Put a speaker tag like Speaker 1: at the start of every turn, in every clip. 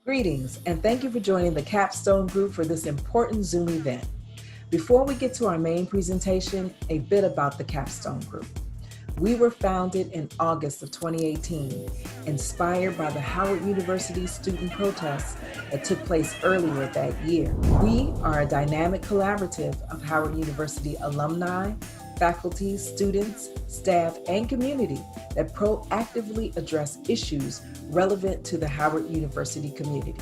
Speaker 1: Greetings, and thank you for joining the Capstone Group for this important Zoom event. Before we get to our main presentation, a bit about the Capstone Group. We were founded in August of 2018, inspired by the Howard University student protests that took place earlier that year. We are a dynamic collaborative of Howard University alumni, faculty, students, staff, and community that proactively address issues relevant to the Howard University community.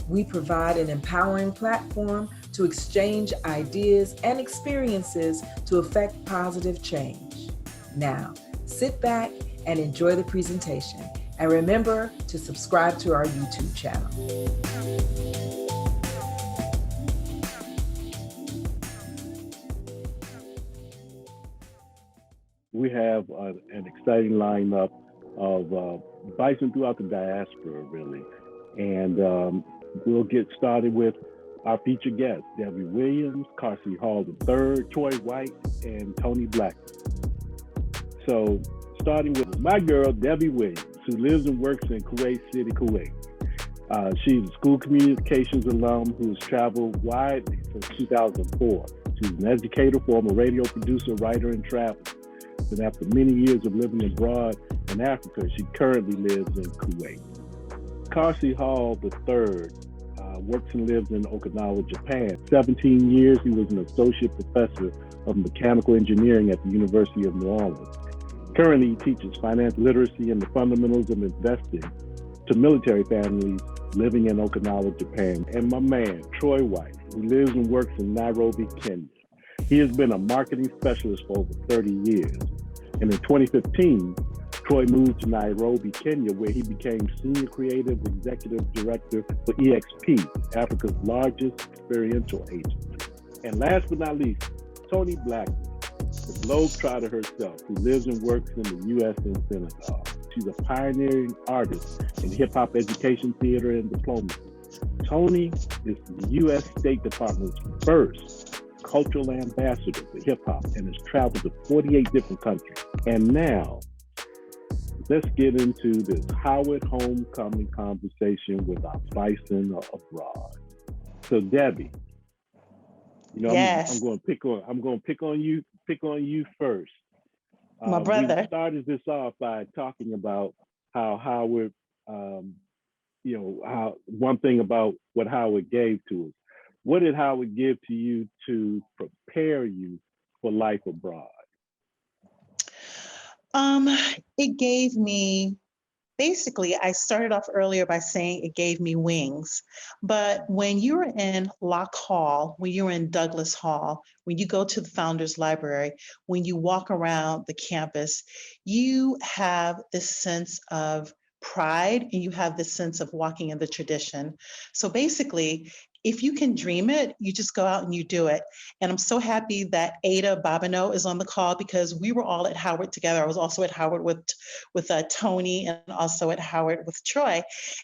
Speaker 1: We provide an empowering platform to exchange ideas and experiences to affect positive change. Now, sit back and enjoy the presentation, and remember to subscribe to our YouTube channel.
Speaker 2: We have an exciting lineup of Bison throughout the diaspora, really. And we'll get started with our featured guests, Debbie Williams, Carsie Hall III, Troy White, and Tony Black. So starting with my girl, Debbie Williams, who lives and works in Kuwait City, Kuwait. She's a school communications alum who has traveled widely since 2004. She's an educator, former radio producer, writer, and traveler. And after many years of living abroad in Africa, she currently lives in Kuwait. Carsie Hall III works and lives in Okinawa, Japan. 17 years, he was an associate professor of mechanical engineering at the University of New Orleans. Currently, he teaches finance literacy and the fundamentals of investing to military families living in Okinawa, Japan. And my man, Troy White, who lives and works in Nairobi, Kenya. He has been a marketing specialist for over 30 years. And in 2015, Troy moved to Nairobi, Kenya, where he became Senior Creative Executive Director for EXP, Africa's largest experiential agency. And last but not least, Tony Black, the globetrotter herself, who lives and works in the U.S. and Senegal. She's a pioneering artist in hip-hop education, theater, and diplomacy. Tony is the U.S. State Department's first cultural ambassador for hip-hop and has traveled to 48 different countries. And now, let's get into this Howard homecoming conversation with our Bison abroad. So Debbie,
Speaker 3: yes.
Speaker 2: I'm going to pick on you first.
Speaker 3: My brother.
Speaker 2: We started this off by talking about how Howard, how one thing about what Howard gave to us. What did Howard give to you to prepare you for life abroad?
Speaker 3: It gave me, basically, I started off earlier by saying it gave me wings. But when you were in Locke Hall, when you were in Douglas Hall, when you go to the Founders Library, when you walk around the campus, you have this sense of pride and you have this sense of walking in the tradition. So basically, if you can dream it, you just go out and you do it. And I'm so happy that Ada Bobineau is on the call because we were all at Howard together. I was also at Howard with Tony and also at Howard with Troy.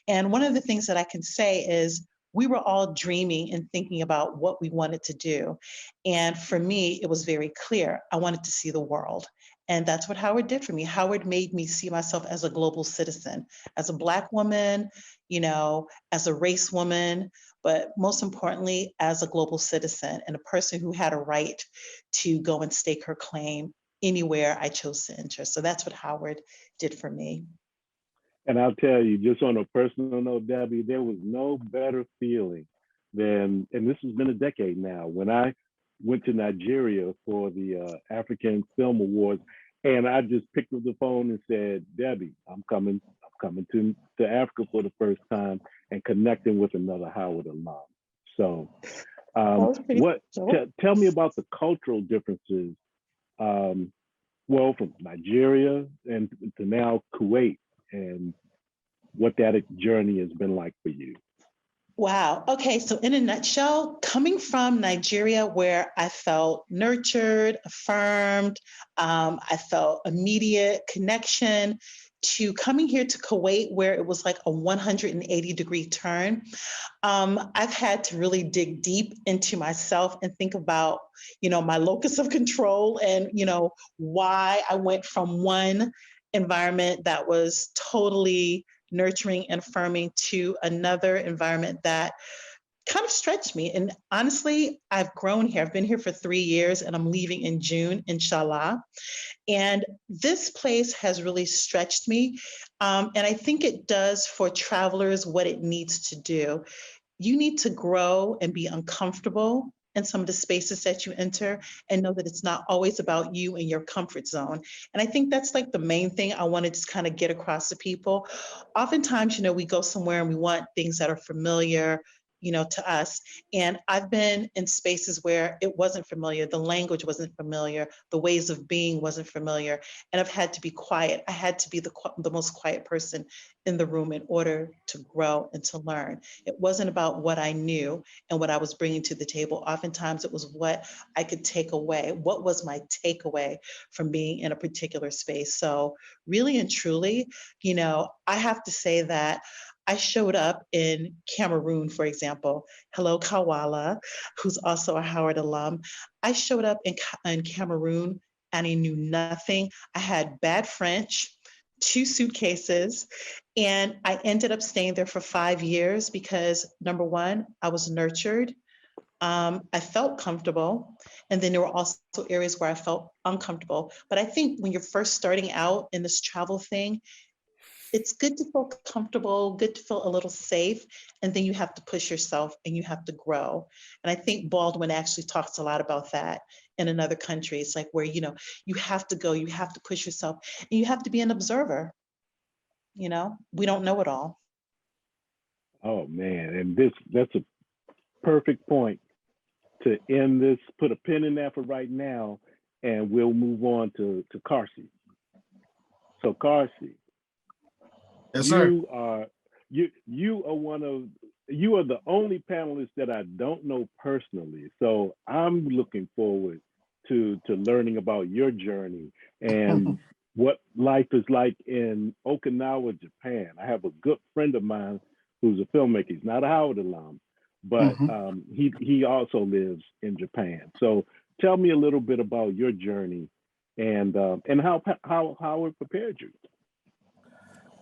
Speaker 3: And one of the things that I can say is we were all dreaming and thinking about what we wanted to do. And for me, it was very clear. I wanted to see the world. And that's what Howard did for me. Howard made me see myself as a global citizen, as a Black woman, as a race woman, but most importantly, as a global citizen and a person who had a right to go and stake her claim anywhere I chose to enter. So that's what Howard did for me.
Speaker 2: And I'll tell you, just on a personal note, Debbie, there was no better feeling than, and this has been a decade now, when I went to Nigeria for the African Film Awards, and I just picked up the phone and said, Debbie, I'm coming to Africa for the first time and connecting with another Howard alum. So tell me about the cultural differences, from Nigeria and to now Kuwait, and what that journey has been like for you.
Speaker 3: Wow. Okay. So in a nutshell, coming from Nigeria, where I felt nurtured, affirmed, I felt immediate connection, to coming here to Kuwait, where it was like a 180-degree turn, I've had to really dig deep into myself and think about, my locus of control and, why I went from one environment that was totally nurturing and affirming to another environment that kind of stretched me. And honestly, I've grown here. I've been here for 3 years and I'm leaving in June, inshallah. And this place has really stretched me. And I think it does for travelers what it needs to do. You need to grow and be uncomfortable in some of the spaces that you enter and know that it's not always about you and your comfort zone. And I think that's like the main thing I want to just kind of get across to people. Oftentimes, we go somewhere and we want things that are familiar, to us. And I've been in spaces where it wasn't familiar, the language wasn't familiar, the ways of being wasn't familiar, and I've had to be quiet. I had to be the most quiet person in the room in order to grow and to learn. It wasn't about what I knew and what I was bringing to the table. Oftentimes it was what I could take away. What was my takeaway from being in a particular space? So really and truly, I have to say that I showed up in Cameroon, for example. Hello, Kawala, who's also a Howard alum. I showed up in Cameroon and I knew nothing. I had bad French, 2 suitcases, and I ended up staying there for 5 years because, number one, I was nurtured. I felt comfortable. And then there were also areas where I felt uncomfortable. But I think when you're first starting out in this travel thing, it's good to feel comfortable, good to feel a little safe, and then you have to push yourself and you have to grow. And I think Baldwin actually talks a lot about that in another country. It's like where, you have to go, you have to push yourself, and you have to be an observer. We don't know it all.
Speaker 2: Oh man, and that's a perfect point to end this. Put a pin in that for right now, and we'll move on to Carsie. So Carsie,
Speaker 4: yes, sir.
Speaker 2: You are the only panelist that I don't know personally. So I'm looking forward to learning about your journey and what life is like in Okinawa, Japan. I have a good friend of mine who's a filmmaker. He's not a Howard alum, but he also lives in Japan. So tell me a little bit about your journey and how it prepared you.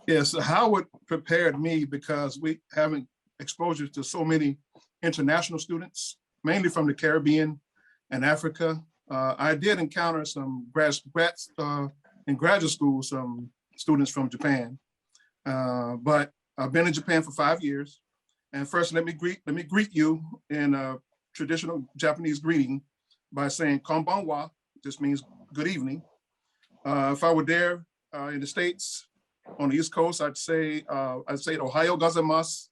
Speaker 4: Yes, Howard prepared me because we having exposure to so many international students, mainly from the Caribbean and Africa. I did encounter some in graduate school, some students from Japan, but I've been in Japan for 5 years. And first, let me greet you in a traditional Japanese greeting by saying "konbanwa." This means good evening. If I were there in the States, on the East Coast, I'd say Ohayo gozaimasu.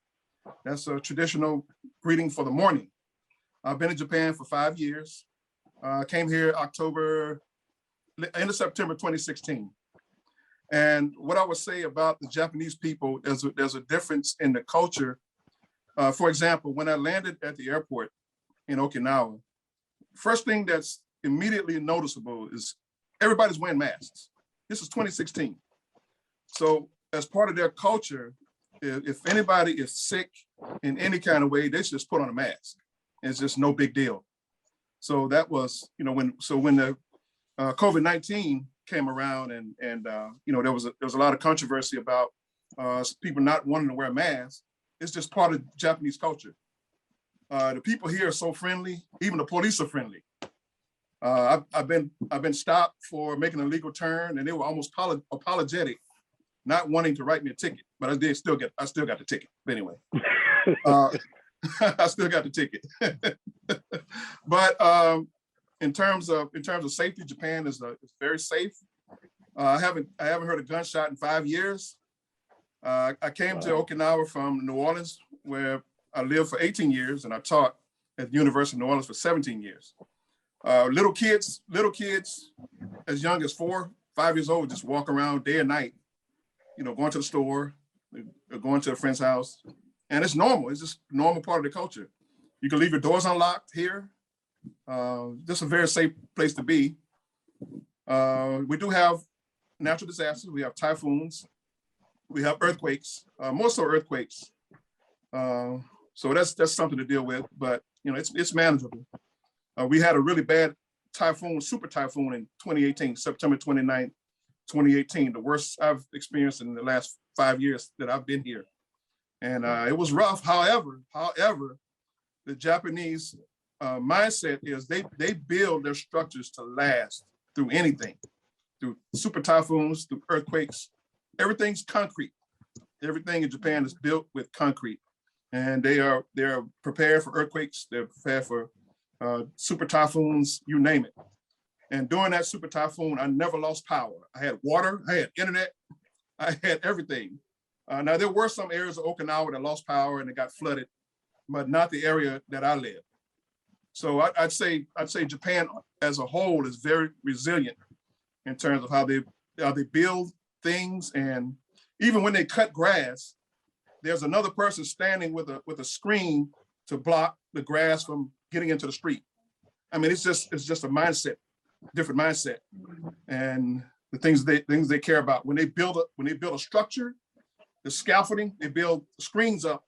Speaker 4: That's a traditional greeting for the morning. I've been in Japan for 5 years. Came here end of September 2016. And what I would say about the Japanese people, there's a difference in the culture. For example, when I landed at the airport in Okinawa, first thing that's immediately noticeable is everybody's wearing masks. This is 2016. So as part of their culture, if anybody is sick in any kind of way, they just put on a mask. It's just no big deal. So that was, when the COVID-19 came around and there was a lot of controversy about people not wanting to wear masks. It's just part of Japanese culture. The people here are so friendly. Even the police are friendly. I've been stopped for making an illegal turn, and they were almost apologetic, not wanting to write me a ticket, but I still got the ticket. But anyway, I still got the ticket. But in terms of safety, Japan is very safe. I haven't heard a gunshot in 5 years. I came to Okinawa from New Orleans, where I lived for 18 years, and I taught at the University of New Orleans for 17 years. Little kids as young as 4, 5 years old just walk around day and night, going to the store, going to a friend's house. And it's normal. It's just a normal part of the culture. You can leave your doors unlocked here. Just a very safe place to be. We do have natural disasters. We have typhoons. We have earthquakes, more so earthquakes. So that's something to deal with, but it's manageable. We had a really bad typhoon, super typhoon in 2018, September 29th, 2018, the worst I've experienced in the last 5 years that I've been here. And it was rough. However, the Japanese mindset is they build their structures to last through anything, through super typhoons, through earthquakes. Everything's concrete. Everything in Japan is built with concrete, and they're prepared for earthquakes. They're prepared for super typhoons, you name it. And during that super typhoon, I never lost power. I had water, I had internet, I had everything. Now there were some areas of Okinawa that lost power and it got flooded, but not the area that I live. So I'd say Japan as a whole is very resilient in terms of how they build things, and even when they cut grass, there's another person standing with a screen to block the grass from getting into the street. I mean, it's just a mindset, different mindset, and the things they care about. When they build a structure, the scaffolding, they build screens up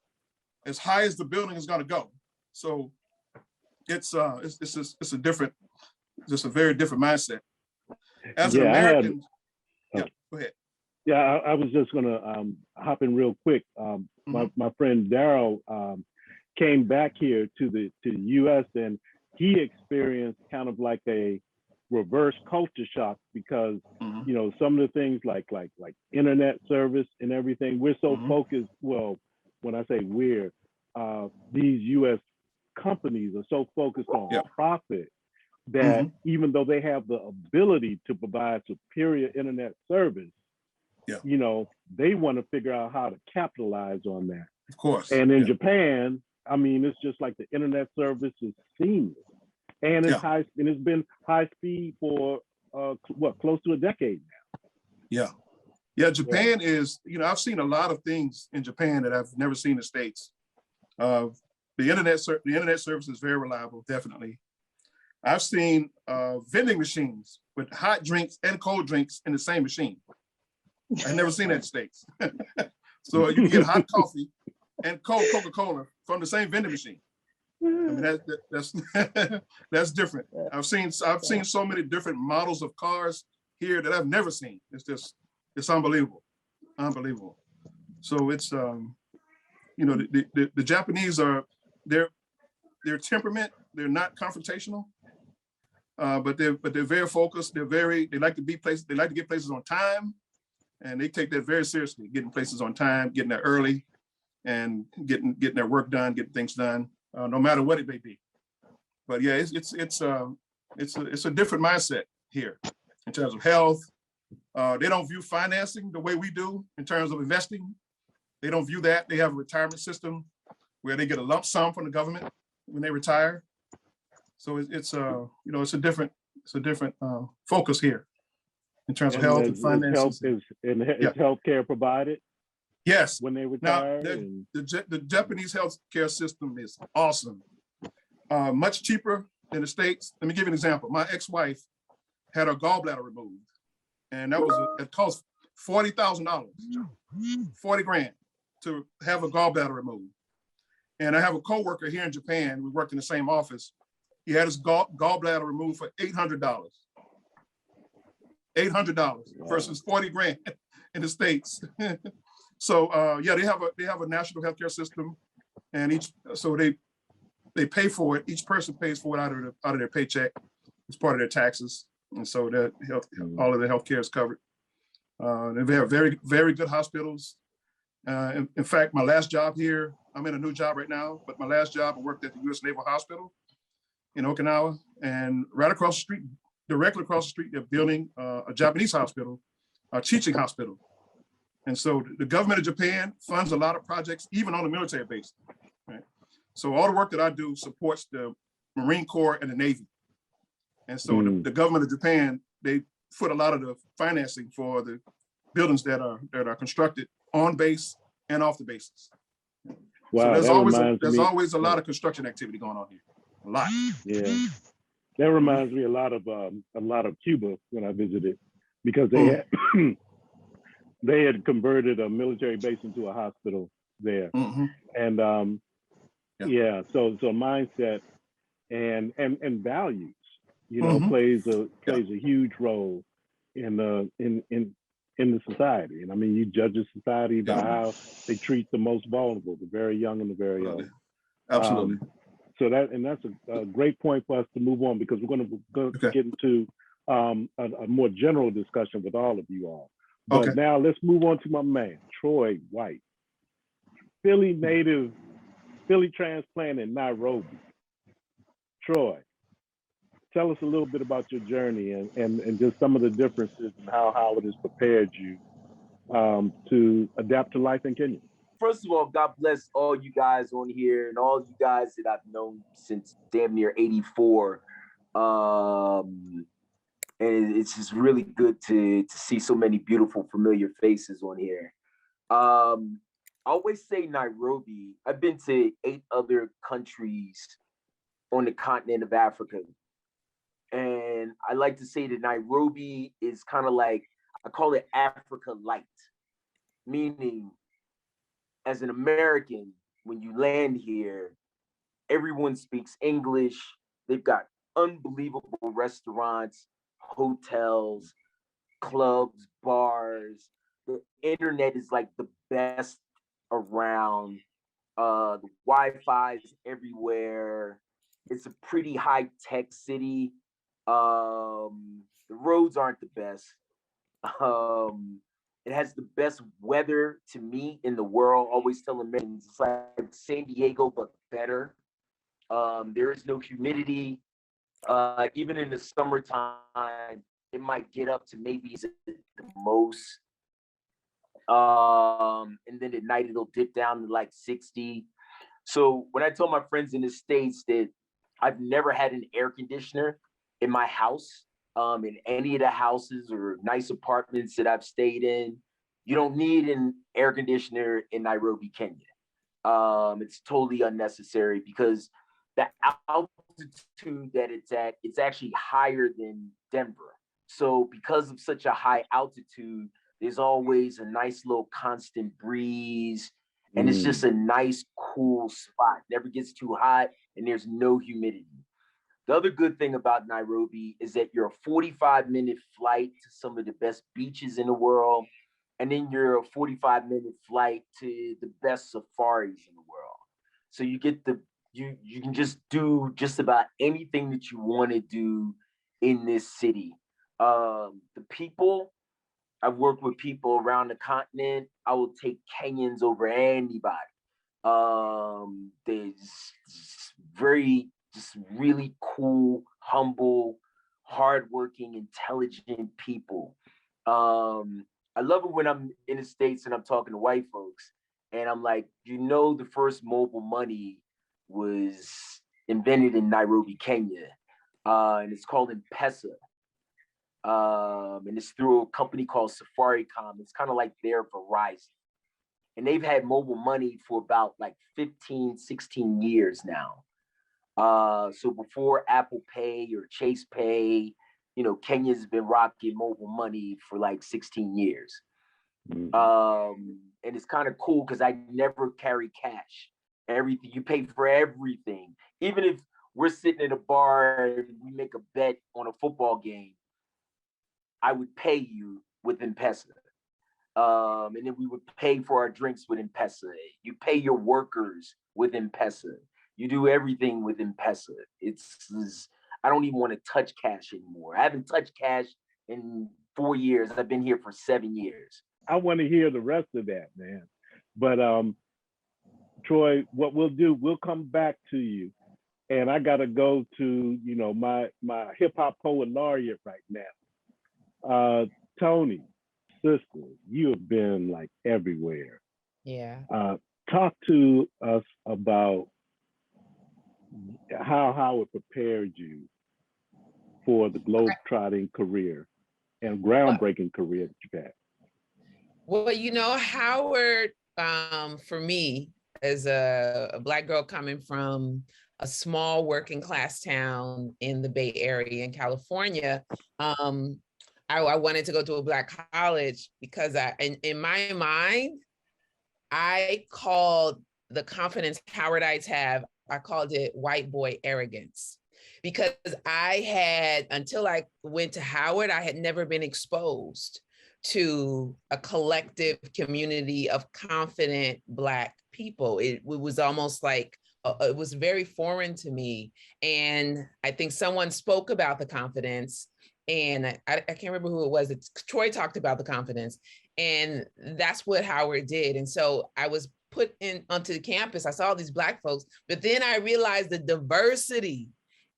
Speaker 4: as high as the building is going to go. So it's a very different mindset. As an American, yeah, go ahead.
Speaker 2: Yeah, I was just gonna hop in real quick. My friend Daryl came back here to the U.S. and he experienced kind of like a reverse culture shock because you know, some of the things like internet service and everything, we're so focused. Well, when I say we're, these U.S. companies are so focused on profit that even though they have the ability to provide superior internet service, you know, they want to figure out how to capitalize on that.
Speaker 4: Of course.
Speaker 2: And in Japan, I mean, it's just like the internet service is seamless, and it's high, and it's been high speed for close to a decade now.
Speaker 4: Japan is, you know, I've seen a lot of things in Japan that I've never seen in the States. The internet service is very reliable, definitely. I've seen vending machines with hot drinks and cold drinks in the same machine. I've never seen that in the States. So you can get hot coffee and cold Coca-Cola from the same vending machine. I mean, that's different. I've seen so many different models of cars here that I've never seen. It's unbelievable, unbelievable. So it's you know, the Japanese are their temperament. They're not confrontational, but they're very focused. They like to be places. They like to get places on time, and they take that very seriously. Getting places on time, getting there early, and getting their work done, getting things done, no matter what it may be. But yeah, it's a different mindset here in terms of health. They don't view financing the way we do in terms of investing. They don't view that. They have a retirement system where they get a lump sum from the government when they retire. So it's you know, it's a different focus here in terms of health and finances.
Speaker 2: Is healthcare provided?
Speaker 4: Yes.
Speaker 2: When they retire.
Speaker 4: Now, the Japanese healthcare system is awesome. Much cheaper than the States. Let me give you an example. My ex-wife had her gallbladder removed, and it cost $40,000, 40 grand to have a gallbladder removed. And I have a coworker here in Japan. We worked in the same office. He had his gallbladder removed for $800. $800 versus 40 grand in the States. So yeah, they have a national healthcare system, and they pay for it. Each person pays for it out of their paycheck. It's part of their taxes, and so that all of the healthcare is covered. They have very, very good hospitals. In fact, my last job here, I'm in a new job right now, but my last job, I worked at the U.S. Naval Hospital in Okinawa, and right across the street, directly across the street, they're building a Japanese hospital, a teaching hospital. And so the government of Japan funds a lot of projects, even on the military base. Right? So all the work that I do supports the Marine Corps and the Navy. And so the government of Japan, they foot a lot of the financing for the buildings that are constructed on base and off the bases.
Speaker 2: Wow,
Speaker 4: so there's always a lot of construction activity going on here. A lot.
Speaker 2: Yeah. That reminds me a lot of Cuba when I visited, because they had converted a military base into a hospital there. And so mindset and values, you know, plays a huge role. in the society. And I mean, you judge a society by how they treat the most vulnerable, the very young and the very old.
Speaker 4: Absolutely.
Speaker 2: So that's a great point for us to move on, because we're going to get into a more general discussion with all of you all. But now let's move on to my man, Troy White, Philly native, Philly transplant in Nairobi. Troy, tell us a little bit about your journey and just some of the differences and how Howard has prepared you to adapt to life in Kenya.
Speaker 5: First of all, God bless all you guys on here and all you guys that I've known since damn near 84. And it's just really good to see so many beautiful, familiar faces on here. I always say Nairobi. I've been to 8 other countries on the continent of Africa. And I like to say that Nairobi is kind of like, I call it Africa light, meaning as an American, when you land here, everyone speaks English. They've got unbelievable restaurants, hotels, clubs, bars. The internet is like the best around. The Wi-Fi is everywhere. It's a pretty high-tech city. The roads aren't the best. It has the best weather to me in the world. Always tell Americans it's like San Diego, but better. There is no humidity. Even in the summertime, it might get up to maybe the most. And then at night it'll dip down to like 60. So when I tell my friends in the States that I've never had an air conditioner in my house, in any of the houses or nice apartments that I've stayed in, you don't need an air conditioner in Nairobi, Kenya. It's totally unnecessary because the altitude that it's at, it's actually higher than Denver. So because of such a high altitude, there's always a nice little constant breeze. And it's just a nice, cool spot. Never gets too hot and there's no humidity. The other good thing about Nairobi is that you're a 45-minute flight to some of the best beaches in the world. And then you're a 45-minute flight to the best safaris in the world. So you get you can just do just about anything that you want to do in this city. The people, I've worked with people around the continent. I will take Kenyans over anybody. There's just really cool, humble, hardworking, intelligent people. I love it when I'm in the States and I'm talking to white folks and I'm like, the first mobile money was invented in Nairobi, Kenya. And it's called M-Pesa. And it's through a company called Safaricom. It's kind of like their Verizon. And they've had mobile money for about like 15, 16 years now. So before Apple Pay or Chase Pay, Kenya's been rocking mobile money for like 16 years. And it's kind of cool because I never carry cash. Everything, you pay for everything. Even if we're sitting at a bar and we make a bet on a football game, I would pay you with M-Pesa. And then we would pay for our drinks with M-Pesa. You pay your workers with M-Pesa. You do everything with M-Pesa. I don't even want to touch cash anymore. I haven't touched cash in 4 years. I've been here for 7 years.
Speaker 2: I want to hear the rest of that, man. But Troy, what we'll do, we'll come back to you. And I got to go to, my hip hop poet laureate right now. Tony, sister, you have been like everywhere.
Speaker 6: Yeah.
Speaker 2: Talk to us about how Howard prepared you for the globe-trotting career and groundbreaking career that you've had.
Speaker 6: Well, Howard, for me, as a Black girl coming from a small working class town in the Bay Area in California, I wanted to go to a Black college because in my mind, I called the confidence Howardites have, I called it white boy arrogance. because I had, until I went to Howard, I had never been exposed to a collective community of confident Black people. It was almost like, it was very foreign to me. And I think someone spoke about the confidence, and I can't remember who it was. Troy talked about the confidence, and that's what Howard did. And so I was put in onto the campus. I saw all these Black folks, but then I realized the diversity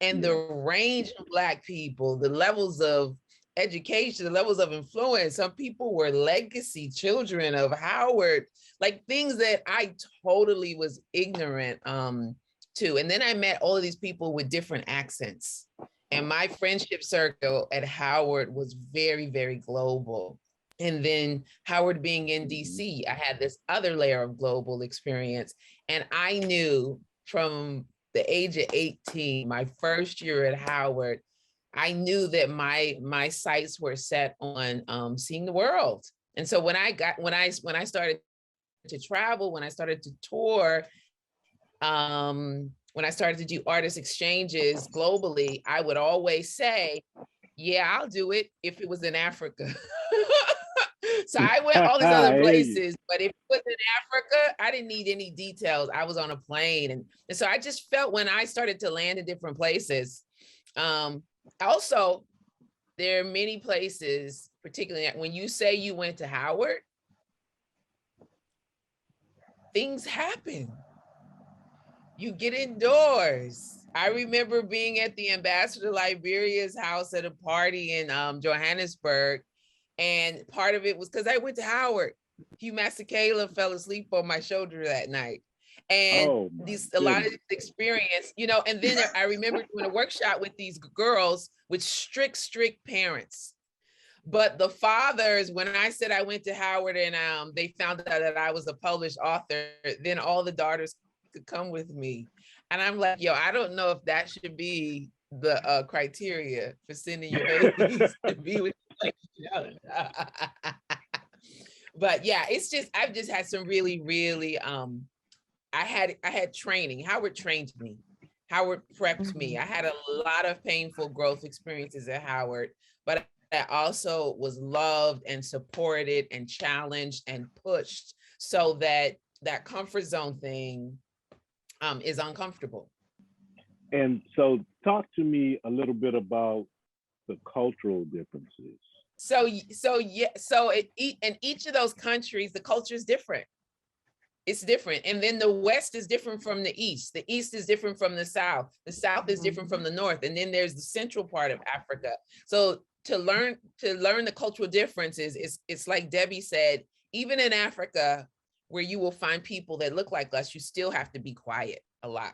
Speaker 6: and the range of Black people, the levels of education, the levels of influence. Some people were legacy children of Howard, like things that I totally was ignorant to. And then I met all of these people with different accents. And my friendship circle at Howard was very, very global. And then Howard being in DC, I had this other layer of global experience. And I knew from the age of 18, my first year at Howard, I knew that my sights were set on seeing the world. And so when I started to travel, when I started to tour, when I started to do artist exchanges globally, I would always say, yeah, I'll do it if it was in Africa. So I went all these other places, but if it was in Africa, I didn't need any details. I was on a plane. And so I just felt when I started to land in different places, also, there are many places, particularly when you say you went to Howard, things happen. You get indoors. I remember being at the Ambassador Liberia's house at a party in Johannesburg. And part of it was because I went to Howard. Hugh Masekela fell asleep on my shoulder that night. And a lot of this experience, and then I remember doing a workshop with these girls with strict parents. But the fathers, when I said I went to Howard and they found out that I was a published author, then all the daughters could come with me. And I'm like, yo, I don't know if that should be the criteria for sending your babies to be with you. But yeah, I've just had some really, really, I had training. Howard trained me. Howard prepped me. I had a lot of painful growth experiences at Howard, but I also was loved and supported and challenged and pushed so that that comfort zone thing is uncomfortable.
Speaker 2: And so talk to me a little bit about the cultural differences.
Speaker 6: So in each of those countries, the culture is different. It's different. And then the West is different from the East. The East is different from the South. The South is different from the North. And then there's the central part of Africa. So to learn the cultural differences, it's like Debbie said, even in Africa, where you will find people that look like us, you still have to be quiet a lot.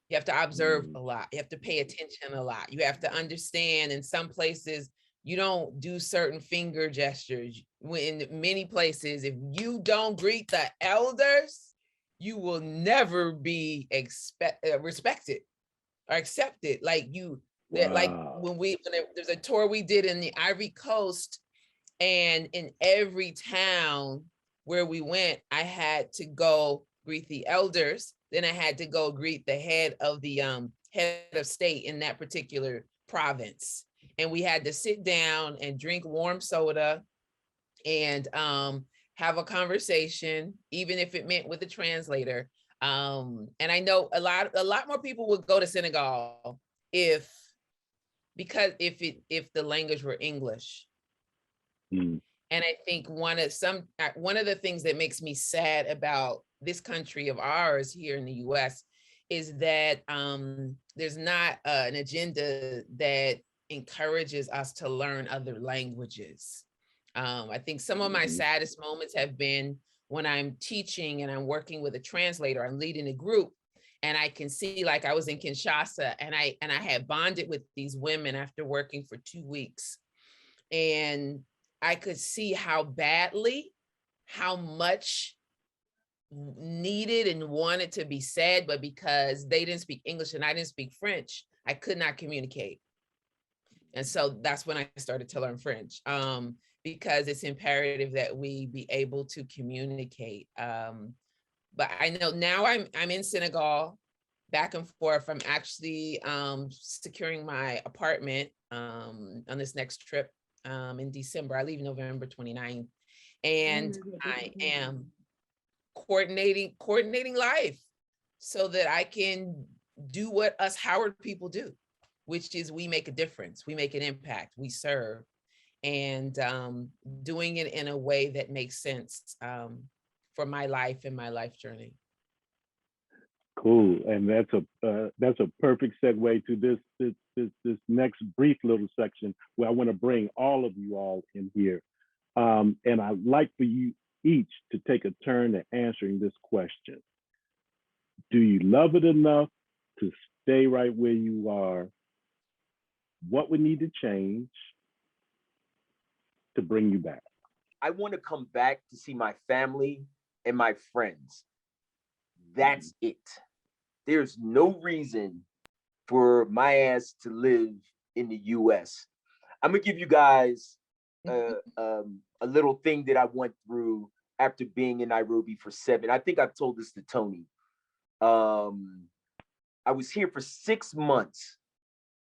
Speaker 6: You have to observe a lot. You have to pay attention a lot. You have to understand in some places, you don't do certain finger gestures. In many places, if you don't greet the elders, you will never be respected or accepted. Like when there's a tour we did in the Ivory Coast, and in every town where we went, I had to go greet the elders. Then I had to go greet the head of the head of state in that particular province. And we had to sit down and drink warm soda and have a conversation, even if it meant with a translator. And I know a lot more people would go to Senegal if the language were English. And I think one of the things that makes me sad about this country of ours here in the US is that there's not an agenda that encourages us to learn other languages. I think some of my saddest moments have been when I'm teaching and I'm working with a translator, I'm leading a group, and I can see, like I was in Kinshasa and I had bonded with these women after working for 2 weeks. And I could see how much needed and wanted to be said, but because they didn't speak English and I didn't speak French, I could not communicate. And so that's when I started to learn French, because it's imperative that we be able to communicate. But I know now I'm in Senegal, back and forth. I'm actually securing my apartment on this next trip in December. I leave November 29th. And I am coordinating life so that I can do what us Howard people do, which is we make a difference, we make an impact, we serve, and doing it in a way that makes sense for my life and my life journey.
Speaker 2: Cool, and that's a perfect segue to this next brief little section where I want to bring all of you all in here, and I'd like for you each to take a turn at answering this question. Do you love it enough to stay right where you are? What would need to change to bring you back?
Speaker 5: I want to come back to see my family and my friends. That's it. There's no reason for my ass to live in the US. I'm gonna give you guys a little thing that I went through after being in Nairobi for I think I've told this to Tony. I was here for 6 months,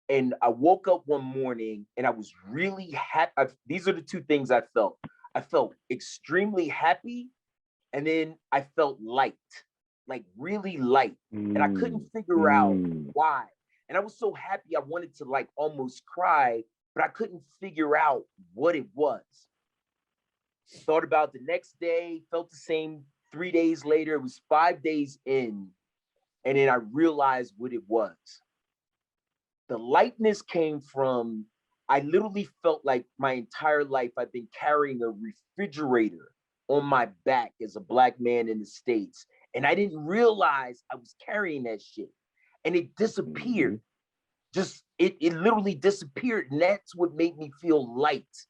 Speaker 5: and I woke up one morning and I was really happy. These are the two things I felt. I felt extremely happy, and then I felt light, like really light. And I couldn't figure out why. And I was so happy I wanted to like almost cry, but I couldn't figure out what it was. Thought about the next day, felt the same 3 days later. It was 5 days in, and then I realized what it was. The lightness came from, I literally felt like my entire life I've been carrying a refrigerator on my back as a Black man in the States. And I didn't realize I was carrying that shit. And it disappeared. Just, it literally disappeared. And that's what made me feel light.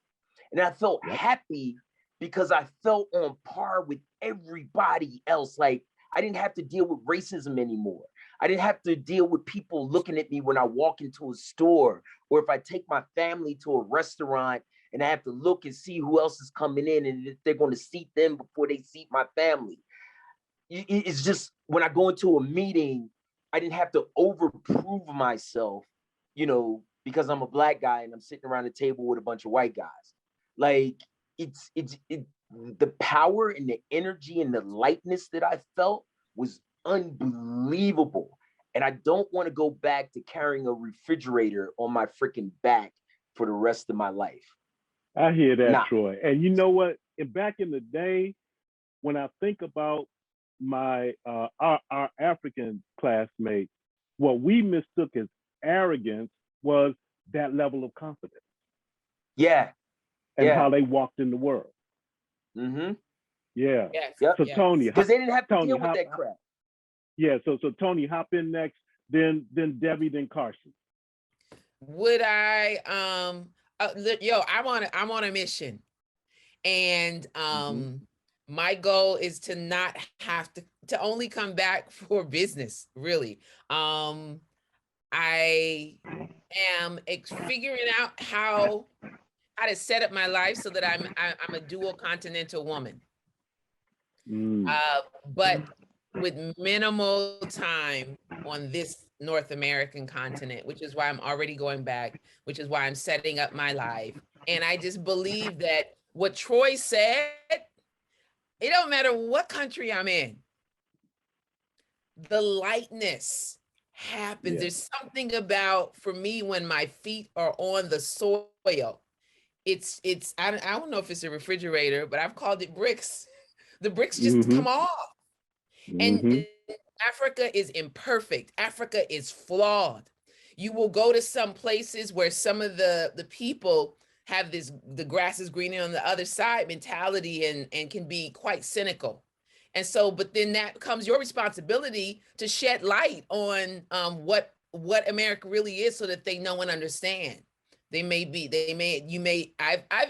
Speaker 5: And I felt happy because I felt on par with everybody else. Like, I didn't have to deal with racism anymore. I didn't have to deal with people looking at me when I walk into a store, or if I take my family to a restaurant and I have to look and see who else is coming in and if they're going to seat them before they seat my family. It's just, when I go into a meeting, I didn't have to overprove myself, you know, because I'm a Black guy and I'm sitting around a table with a bunch of white guys. Like, the power and the energy and the lightness that I felt was unbelievable. And I don't want to go back to carrying a refrigerator on my freaking back for the rest of my life.
Speaker 2: I hear that, Troy. And you know what? Back in the day, when I think about my our African classmates, what we mistook as arrogance was that level of confidence.
Speaker 5: Yeah.
Speaker 2: And how they walked in the world.
Speaker 5: Mm-hmm.
Speaker 2: Yeah.
Speaker 6: Yes.
Speaker 2: So Tony,
Speaker 5: because they didn't have to deal with that crap.
Speaker 2: Yeah. So Tony, hop in next. Then Debbie, then Carsie.
Speaker 6: Would I? I'm on a mission, and my goal is to not have to only come back for business. Really, I am figuring out how to set up my life so that I'm a dual continental woman, but with minimal time on this North American continent, which is why I'm already going back, which is why I'm setting up my life. And I just believe that what Troy said, it don't matter what country I'm in, the lightness happens. There's something about, for me, when my feet are on the soil, it's I don't know if it's a refrigerator, but I've called it bricks. The bricks just come off. And Africa is imperfect. Africa is flawed. You will go to some places where some of the people have this, the grass is greener on the other side mentality, and can be quite cynical. And so, but then that comes your responsibility to shed light on what America really is, so that they know and understand. I've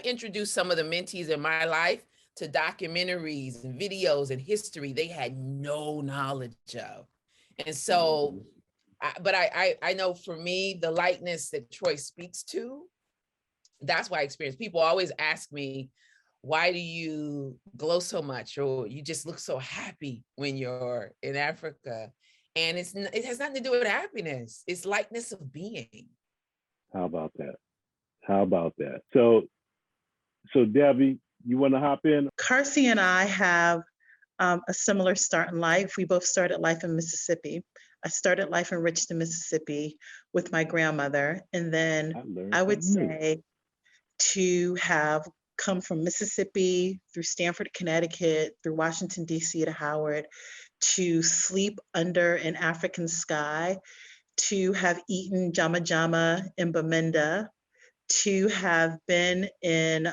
Speaker 6: introduced some of the mentees in my life to documentaries and videos and history they had no knowledge of. And so, I know for me, the lightness that Troy speaks to, that's why I experience. People always ask me, why do you glow so much? Or you just look so happy when you're in Africa? And it has nothing to do with happiness. It's lightness of being.
Speaker 2: How about that? How about that? So Debbie, you want to hop in?
Speaker 3: Carsie and I have a similar start in life. We both started life in Mississippi. I started life in Richmond, Mississippi with my grandmother. And then I would say to have come from Mississippi through Stamford, Connecticut, through Washington, D.C. to Howard, to sleep under an African sky, to have eaten jama jama in Bamenda, to have been in,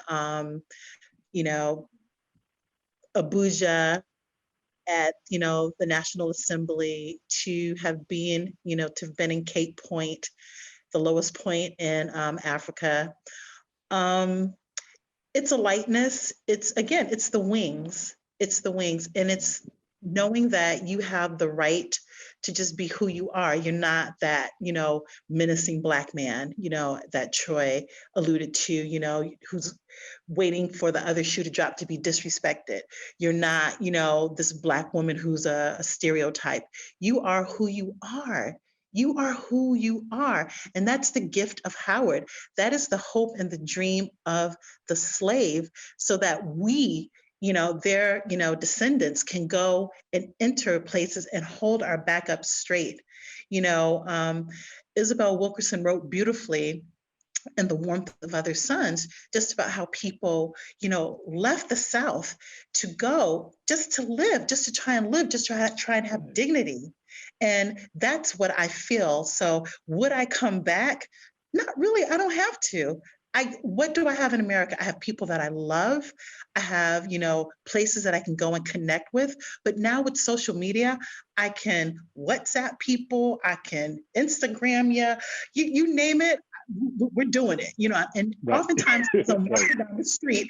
Speaker 3: Abuja at, the National Assembly, to have been, to have been in Cape Point, the lowest point in Africa. It's a lightness. It's the wings. It's the wings. And it's knowing that you have the right to just be who you are. You're not that, menacing Black man, that Troy alluded to, who's waiting for the other shoe to drop to be disrespected. You're not, this Black woman who's a stereotype. You are who you are. You are who you are. And that's the gift of Howard. That is the hope and the dream of the slave, so that we, their, descendants can go and enter places and hold our back up straight. Isabel Wilkerson wrote beautifully in The Warmth of Other Suns, just about how people, left the South to go just to live, just to try and live, just to try and have dignity. And that's what I feel. So would I come back? Not really. I don't have to. What do I have in America? I have people that I love. I have, places that I can go and connect with. But now with social media, I can WhatsApp people. I can Instagram you name it. We're doing it, and right. Oftentimes as I'm walking down the street,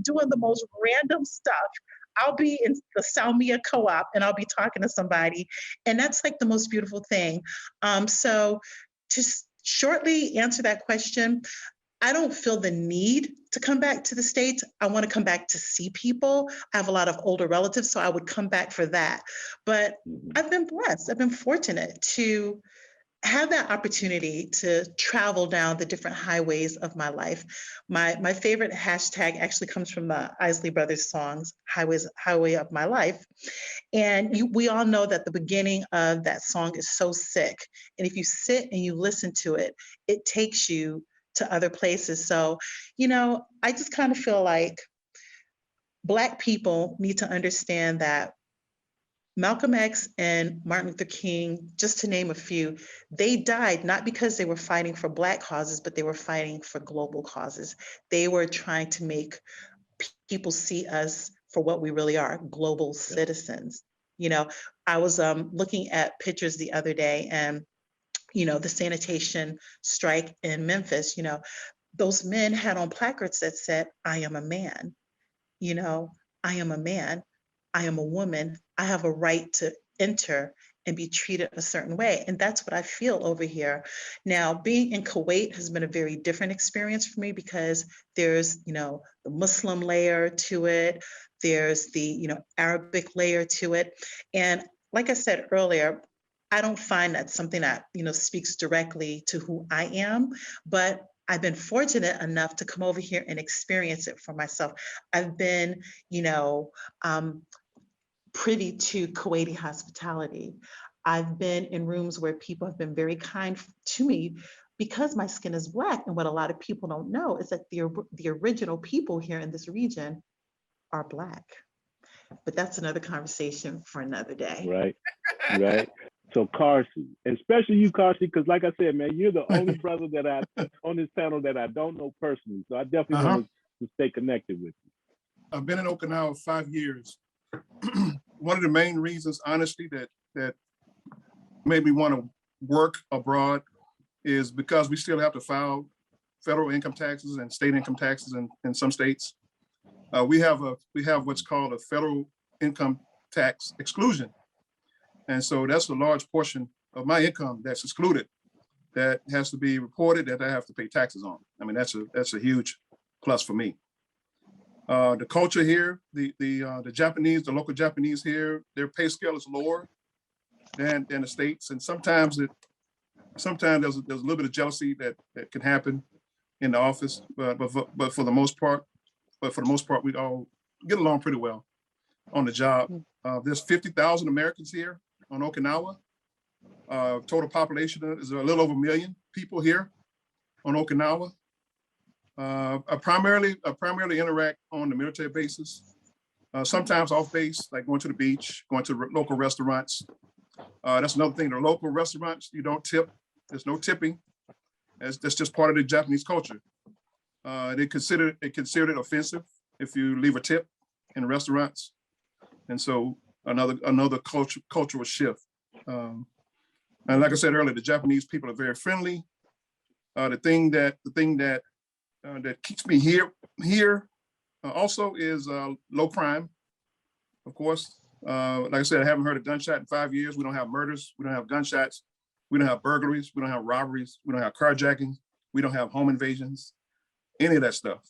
Speaker 3: doing the most random stuff, I'll be in the Salmia Co-op and I'll be talking to somebody. And that's like the most beautiful thing. So to shortly answer that question, I don't feel the need to come back to the States. I want to come back to see people. I have a lot of older relatives, so I would come back for that. But I've been blessed. I've been fortunate to have that opportunity to travel down the different highways of my life. My favorite hashtag actually comes from the Isley Brothers songs, Highway of My Life. And we all know that the beginning of that song is so sick. And if you sit and you listen to it, it takes you to other places. So, I just kind of feel like Black people need to understand that Malcolm X and Martin Luther King, just to name a few, they died not because they were fighting for Black causes, but they were fighting for global causes. They were trying to make people see us for what we really are, global citizens. I was looking at pictures the other day, and, the sanitation strike in Memphis, those men had on placards that said, I am a man, I am a man. I am a woman. I have a right to enter and be treated a certain way. And that's what I feel over here. Now, being in Kuwait has been a very different experience for me because there's, the Muslim layer to it. There's the, Arabic layer to it. And like I said earlier, I don't find that something that, speaks directly to who I am, but I've been fortunate enough to come over here and experience it for myself. I've been, privy to Kuwaiti hospitality. I've been in rooms where people have been very kind to me because my skin is Black. And what a lot of people don't know is that the original people here in this region are Black. But that's another conversation for another day.
Speaker 2: Right. So Carsie, especially you, Carsie, because like I said, man, you're the only brother that on this panel that I don't know personally. So I definitely want to stay connected with you.
Speaker 4: I've been in Okinawa 5 years. One of the main reasons, honestly, that made me want to work abroad is because we still have to file federal income taxes and state income taxes in some states. We have what's called a federal income tax exclusion, and so that's a large portion of my income that's excluded, that has to be reported, that I have to pay taxes on. I mean, that's a huge plus for me. The culture here, the Japanese, the local Japanese here, their pay scale is lower than the States. And sometimes there's a little bit of jealousy that can happen in the office, but for the most part, we all get along pretty well on the job. There's 50,000 Americans here on Okinawa. Total population is a little over 1 million people here on Okinawa. I primarily interact on the military bases. Sometimes off base, like going to the beach, going to local restaurants. That's another thing. The local restaurants, you don't tip. There's no tipping. That's just part of the Japanese culture. They consider it offensive if you leave a tip in restaurants, and so another cultural shift. And like I said earlier, the Japanese people are very friendly. The thing that keeps me here also is low crime, of course. Like I said, I haven't heard a gunshot in 5 years. We don't have murders. We don't have gunshots. We don't have burglaries. We don't have robberies. We don't have carjacking. We don't have home invasions, any of that stuff.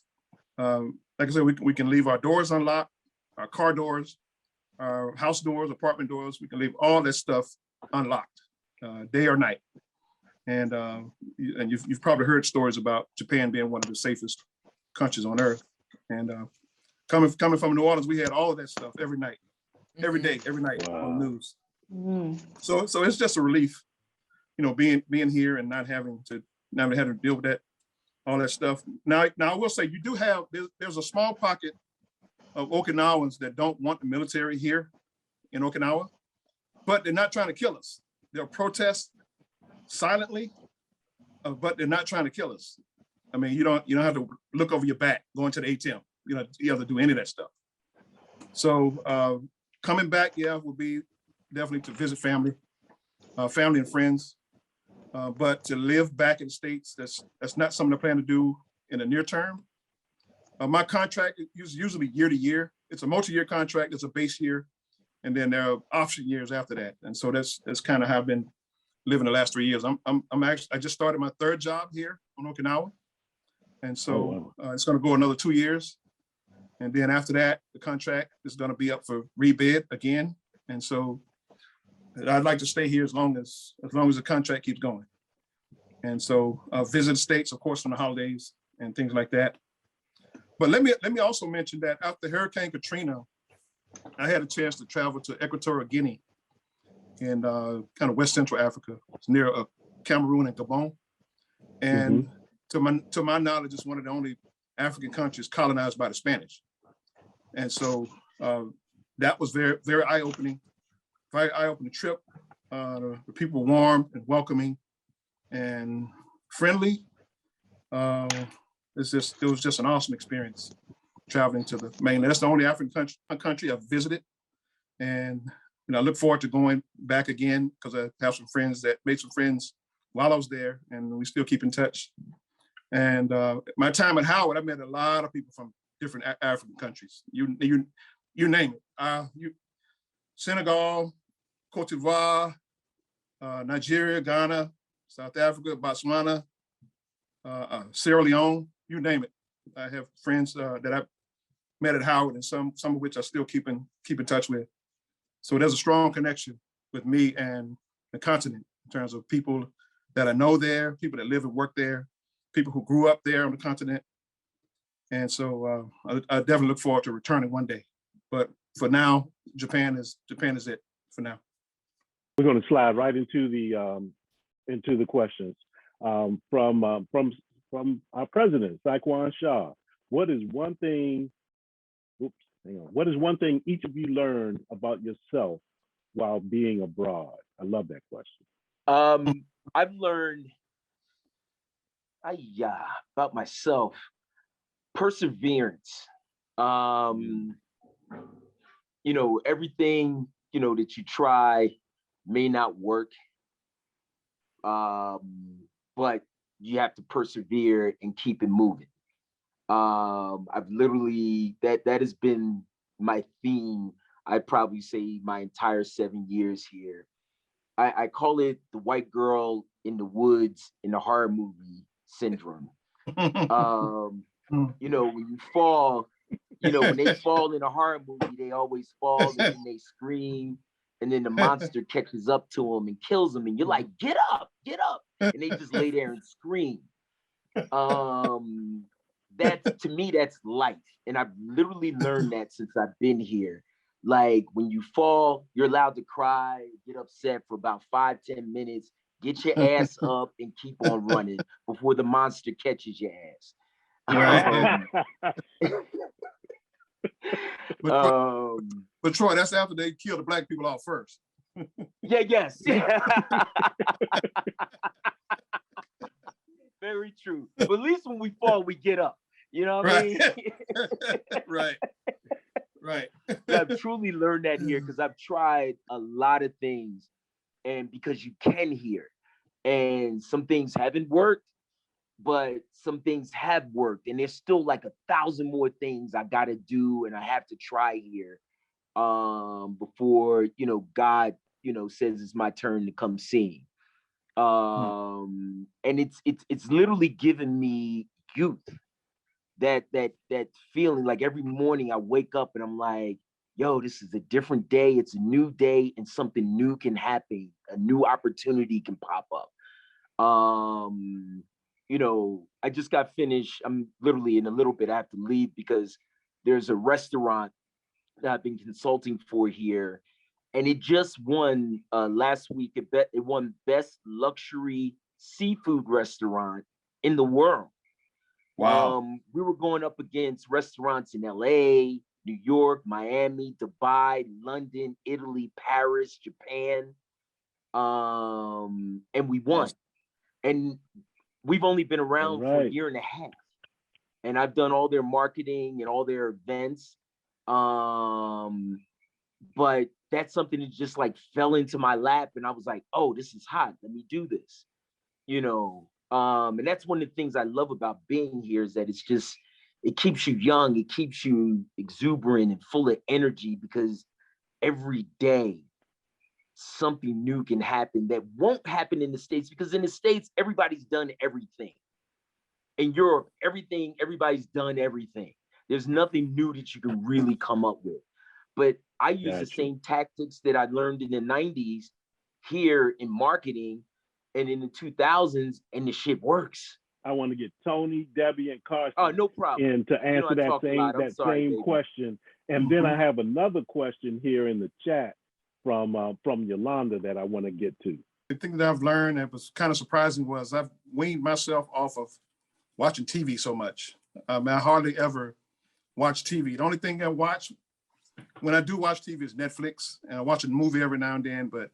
Speaker 4: Like I said, we can leave our doors unlocked, our car doors, our house doors, apartment doors. We can leave all that stuff unlocked, day or night. And you've probably heard stories about Japan being one of the safest countries on earth. And coming from New Orleans, we had all of that stuff every night, every day, every night on the news. So it's just a relief, being here and not having to deal with that, all that stuff. Now I will say there's a small pocket of Okinawans that don't want the military here in Okinawa, but they're not trying to kill us. They'll protest silently, but they're not trying to kill us. I mean, you don't have to look over your back going to the ATM. You have to do any of that stuff. So coming back, would be definitely to visit family and friends. But to live back in the States, that's not something I plan to do in the near term. My contract is usually year to year. It's a multi-year contract. It's a base year, and then there are option years after that. And so that's kind of how I've been living the last 3 years. I just started my third job here on Okinawa, and so it's going to go another 2 years, and then after that, the contract is going to be up for rebid again. And so I'd like to stay here as long as the contract keeps going. And so visit the States, of course, on the holidays and things like that. But let me also mention that after Hurricane Katrina, I had a chance to travel to Equatorial Guinea in kind of West Central Africa. It's near Cameroon and Gabon. And to my knowledge, it's one of the only African countries colonized by the Spanish. And so that was very, very eye-opening. Very eye-opening trip. The people were warm and welcoming and friendly. It was just an awesome experience traveling to the mainland. That's the only African country I've visited, and I look forward to going back again because I have some friends that made some friends while I was there, and we still keep in touch. And my time at Howard, I met a lot of people from different African countries. You name it. Senegal, Cote d'Ivoire, Nigeria, Ghana, South Africa, Botswana, Sierra Leone, you name it. I have friends that I've met at Howard, and some of which I still keep in touch with. So there's a strong connection with me and the continent in terms of people that I know there, people that live and work there, people who grew up there on the continent. And so I definitely look forward to returning one day. But for now, Japan is it for now.
Speaker 2: We're going to slide right into the questions from our president, Saquon Shaw. What is one thing each of you learned about yourself while being abroad? I love that question.
Speaker 5: I've learned about myself, perseverance. Everything that you try may not work, but you have to persevere and keep it moving. I've literally, that has been my theme, I'd probably say my entire 7 years here. I call it the white girl in the woods in the horror movie syndrome. When you fall, when they fall in a horror movie, they always fall and then they scream. and then the monster catches up to him and kills him, and you're like, get up, and they just lay there and scream. That's, to me, that's life, and I've literally learned that since I've been here. Like, when you fall, you're allowed to cry, get upset for about 5-10 minutes, get your ass up and keep on running before the monster catches your ass.
Speaker 4: Right. But Troy, that's after they kill the black people off first.
Speaker 5: Yes. Very true. But at least when we fall, we get up. You know what I mean?
Speaker 4: Right.
Speaker 5: I've truly learned that here because I've tried a lot of things, and because you can hear, and some things haven't worked, but some things have worked, and there's still like 1,000 more things I got to do and I have to try here before, God, says it's my turn to come sing. And it's literally given me youth. That feeling, like every morning I wake up and I'm like, yo, this is a different day. It's a new day, and something new can happen. A new opportunity can pop up. I just got finished. I'm literally, in a little bit, I have to leave because there's a restaurant that I've been consulting for here, and it just won last week. It won best luxury seafood restaurant in the world.
Speaker 4: Wow.
Speaker 5: We were going up against restaurants in LA, New York, Miami, Dubai, London, Italy, Paris, Japan. And we won. And we've only been around for a year and a half. And I've done all their marketing and all their events. But that's something that just like fell into my lap, and I was like, oh, this is hot. Let me do this. And that's one of the things I love about being here, is that it keeps you young, it keeps you exuberant and full of energy, because every day something new can happen that won't happen in the States, because in the States, everybody's done everything. In Europe, everybody's done everything. There's nothing new that you can really come up with. But I use the same tactics that I learned in the 90s here in marketing and in the 2000s, and the shit works.
Speaker 2: I want to get Tony, Debbie, and Carsie.
Speaker 5: Oh, no problem.
Speaker 2: And to answer that same question. And then I have another question here in the chat from Yolanda that I want to get to.
Speaker 4: The thing that I've learned that was kind of surprising was I've weaned myself off of watching TV so much. I hardly ever watch TV. The only thing I watch when I do watch TV is Netflix, and I watch a movie every now and then. But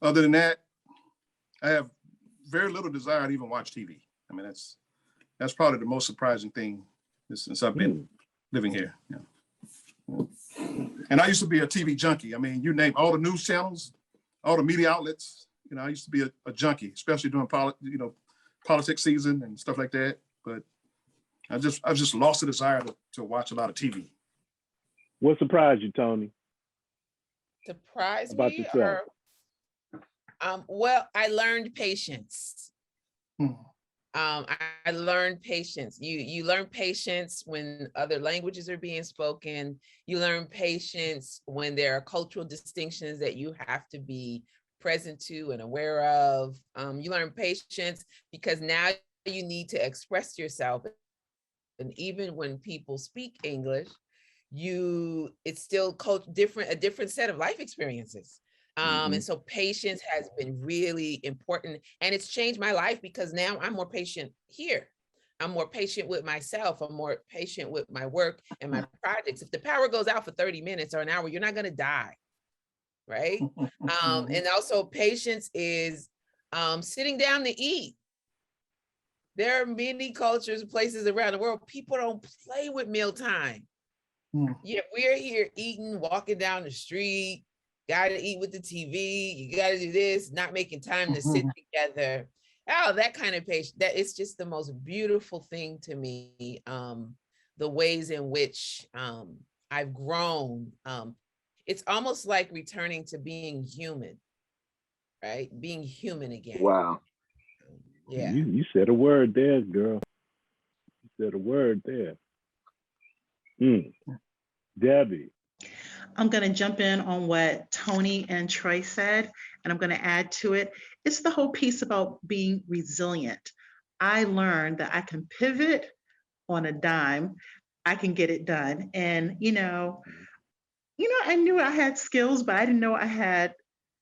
Speaker 4: other than that, I have very little desire to even watch TV. I mean, that's probably the most surprising thing since I've been living here. Yeah. And I used to be a TV junkie. I mean, you name all the news channels, all the media outlets. I used to be a junkie, especially during politics season and stuff like that. But I've just lost the desire to watch a lot of TV.
Speaker 2: What surprised you, Tony?
Speaker 6: Surprised
Speaker 2: about
Speaker 6: me?
Speaker 2: yourself?
Speaker 6: Well, I learned patience. I learned patience. You learn patience when other languages are being spoken. You learn patience when there are cultural distinctions that you have to be present to and aware of. You learn patience because now you need to express yourself. And even when people speak English, it's still a different set of life experiences. And so patience has been really important, and it's changed my life because now I'm more patient here. I'm more patient with myself. I'm more patient with my work and my projects. If the power goes out for 30 minutes or an hour, you're not going to die, right? And also patience is sitting down to eat. There are many cultures, places around the world, people don't play with mealtime. Yeah, we're here eating, walking down the street, gotta eat with the TV, you gotta do this, not making time to sit together. Oh, that kind of patience, that it's just the most beautiful thing to me. The ways in which I've grown. It's almost like returning to being human, right? Being human again.
Speaker 5: Wow.
Speaker 6: Yeah.
Speaker 2: You said a word there, girl. You said a word there. Debbie.
Speaker 3: I'm going to jump in on what Tony and Troy said, and I'm going to add to it. It's the whole piece about being resilient. I learned that I can pivot on a dime. I can get it done. And, I knew I had skills, but I didn't know I had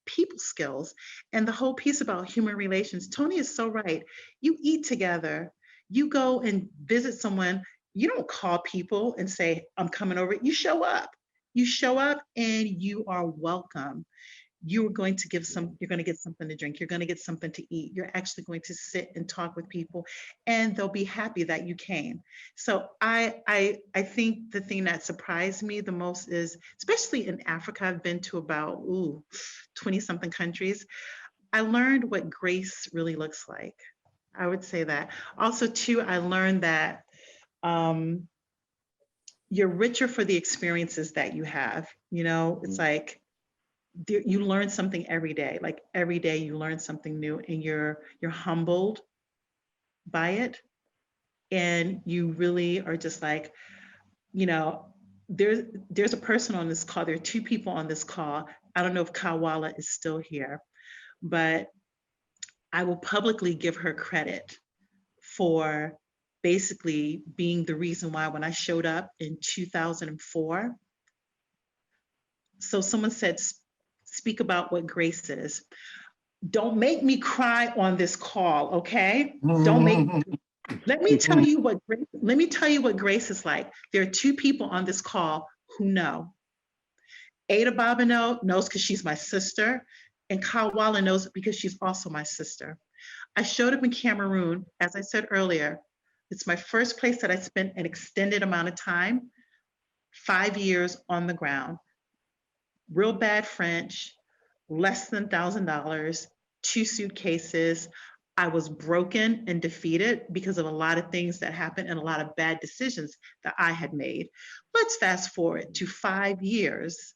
Speaker 3: people skills. And the whole piece about human relations, Tony is so right. You eat together, you go and visit someone, you don't call people and say, I'm coming over. You show up. You show up and you are welcome. You're going to get something to drink. You're going to get something to eat. You're actually going to sit and talk with people, and they'll be happy that you came. So I think the thing that surprised me the most is, especially in Africa, I've been to about 20 something countries. I learned what grace really looks like. I would say that. Also, too, I learned that you're richer for the experiences that you have. It's like you learn something every day. Like every day you learn something new, and you're humbled by it. And you really are just like, there's a person on this call. There are two people on this call. I don't know if Kawala is still here, but I will publicly give her credit for basically being the reason why when I showed up in 2004. So someone said, speak about what grace is. Don't make me cry on this call, okay? Don't make me. Let me tell you what grace is like. There are two people on this call who know. Ada Bobineau knows because she's my sister, and Kawala knows because she's also my sister. I showed up in Cameroon, as I said earlier. It's my first place that I spent an extended amount of time, 5 years on the ground. Real bad French, less than $1,000, 2 suitcases. I was broken and defeated because of a lot of things that happened and a lot of bad decisions that I had made. Let's fast forward to 5 years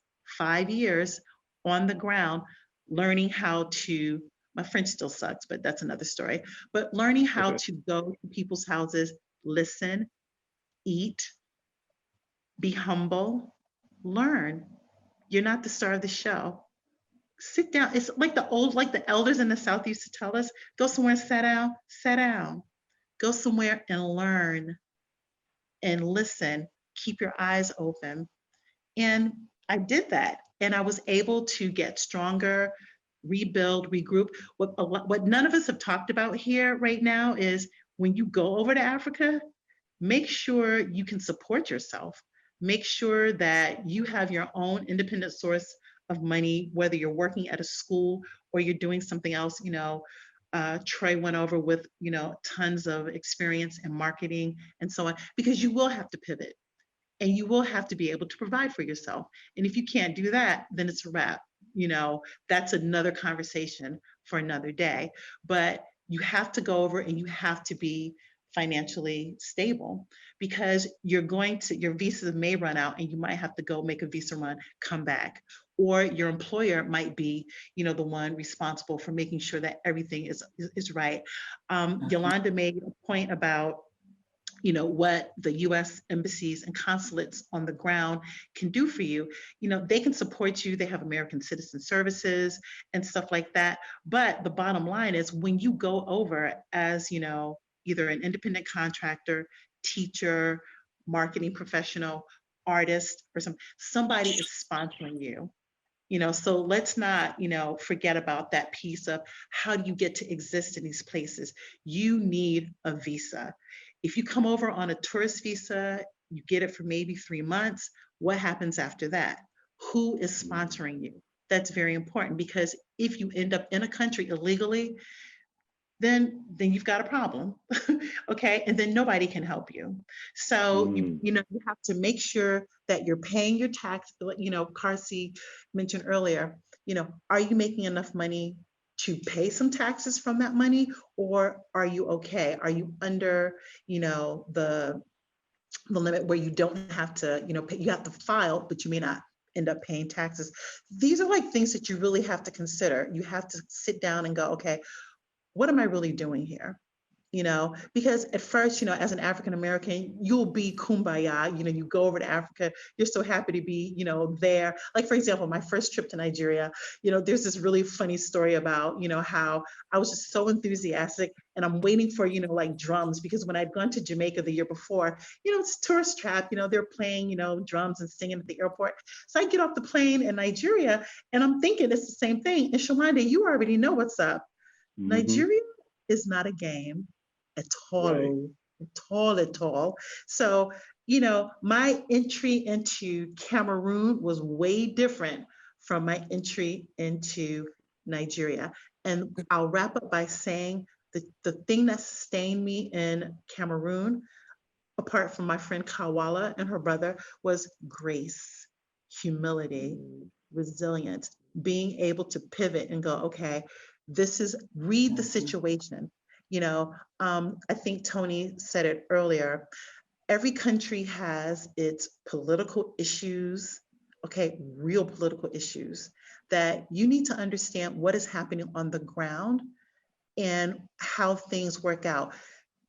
Speaker 3: on the ground, learning how to, my French still sucks, but that's another story, but learning how to go to people's houses, listen, eat, be humble, learn. You're not the star of the show. Sit down. It's like the elders in the South used to tell us, go somewhere and sit down. Go somewhere and learn and listen. Keep your eyes open. And I did that. And I was able to get stronger, rebuild, regroup. What none of us have talked about here right now is when you go over to Africa, make sure you can support yourself. Make sure that you have your own independent source of money, whether you're working at a school or you're doing something else. Troy went over with, tons of experience in marketing and so on, because you will have to pivot and you will have to be able to provide for yourself. And if you can't do that, then it's a wrap. That's another conversation for another day. But you have to go over and you have to be financially stable, because your visa may run out and you might have to go make a visa run, come back, or your employer might be, the one responsible for making sure that everything is right. Yolanda made a point about, what the US embassies and consulates on the ground can do for you. They can support you. They have American Citizen Services and stuff like that. But the bottom line is, when you go over as, either an independent contractor, teacher, marketing professional, artist, or somebody is sponsoring you. So let's not, forget about that piece of how do you get to exist in these places? You need a visa. If you come over on a tourist visa, you get it for maybe 3 months. What happens after that? Who is sponsoring you? That's very important, because if you end up in a country illegally, then you've got a problem. Okay, and then nobody can help you. So you have to make sure that you're paying your tax. Carsie mentioned earlier, are you making enough money to pay some taxes from that money, or are you okay? Are you under, the limit where you don't have to, pay, you have to file, but you may not end up paying taxes? These are like things that you really have to consider. You have to sit down and go, okay, what am I really doing here? because at first, as an African American, you'll be kumbaya, you go over to Africa, you're so happy to be, there. Like, for example, my first trip to Nigeria, there's this really funny story about, how I was just so enthusiastic and I'm waiting for, like drums, because when I'd gone to Jamaica the year before, it's tourist trap, they're playing, drums and singing at the airport. So I get off the plane in Nigeria and I'm thinking it's the same thing. And Sowande, you already know what's up.
Speaker 2: Mhm.
Speaker 3: Nigeria is not a game at all,
Speaker 2: Right.
Speaker 3: at all. So, my entry into Cameroon was way different from my entry into Nigeria. And I'll wrap up by saying the thing that sustained me in Cameroon, apart from my friend Kawala and her brother, was grace, humility, resilience, being able to pivot and go, okay, read the situation. I think Tony said it earlier. Every country has its political issues, okay, real political issues that you need to understand what is happening on the ground and how things work out.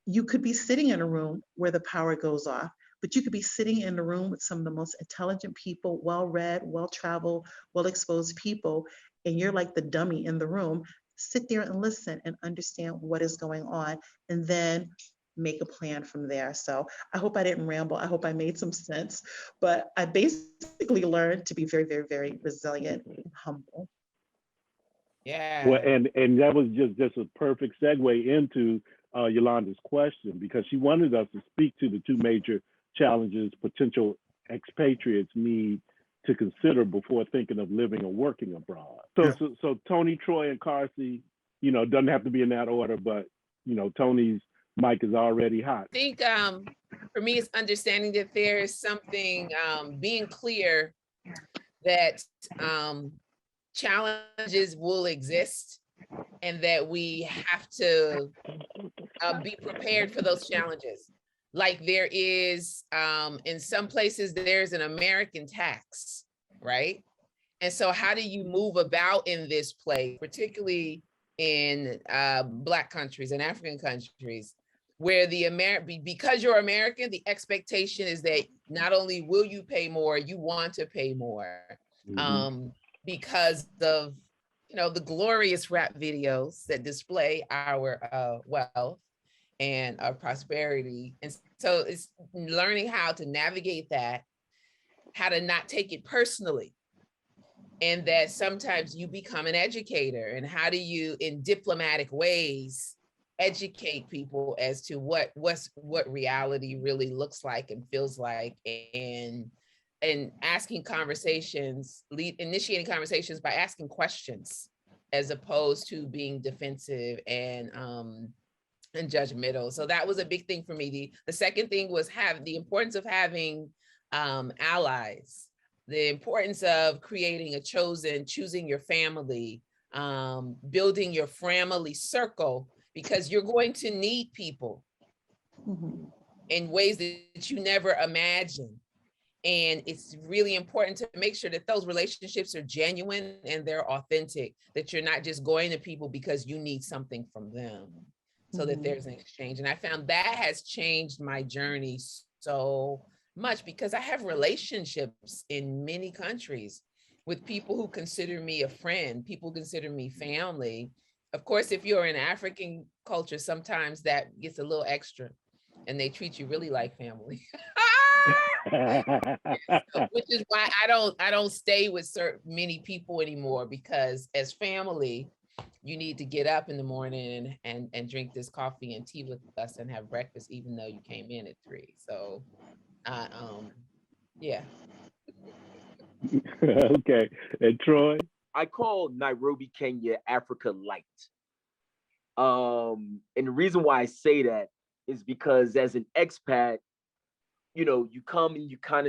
Speaker 3: You could be sitting in a room where the power goes off, but you could be sitting in a room with some of the most intelligent people, well-read, well-traveled, well-exposed people, and you're like the dummy in the room. Sit there and listen and understand what is going on, and then make a plan from there. So I hope I didn't ramble. I hope I made some sense, but I basically learned to be very, very, very resilient and humble.
Speaker 6: Yeah.
Speaker 2: Well, and that was just a perfect segue into Yolanda's question, because she wanted us to speak to the two major challenges potential expatriates need to consider before thinking of living or working abroad. So Tony, Troy, and Carsie, doesn't have to be in that order, but Tony's mic is already hot.
Speaker 6: I think for me, it's understanding that there is something, being clear that challenges will exist and that we have to be prepared for those challenges. Like there is, in some places, there's an American tax, right? And so how do you move about in this place, particularly in Black countries and African countries, where because you're American, the expectation is that not only will you pay more, you want to pay more, because of the glorious rap videos that display our wealth and our prosperity. And so it's learning how to navigate that, how to not take it personally, and that sometimes you become an educator, and how do you, in diplomatic ways, educate people as to what reality really looks like and feels like, and asking conversations, initiating conversations by asking questions, as opposed to being defensive and judgmental. So that was a big thing for me. The second thing was the importance of having allies, the importance of choosing your family, building your family circle, because you're going to need people in ways that you never imagined. And it's really important to make sure that those relationships are genuine and they're authentic, that you're not just going to people because you need something from them, so that there's an exchange. And I found that has changed my journey so much, because I have relationships in many countries with people who consider me a friend, people consider me family. Of course, if you're in African culture, sometimes that gets a little extra and they treat you really like family. Which is why I don't stay with many people anymore, because as family, you need to get up in the morning and drink this coffee and tea with us and have breakfast, even though you came in at 3. So, yeah.
Speaker 2: Okay, and Troy?
Speaker 5: I call Nairobi, Kenya, Africa light. And the reason why I say that is because as an expat, you come and you kind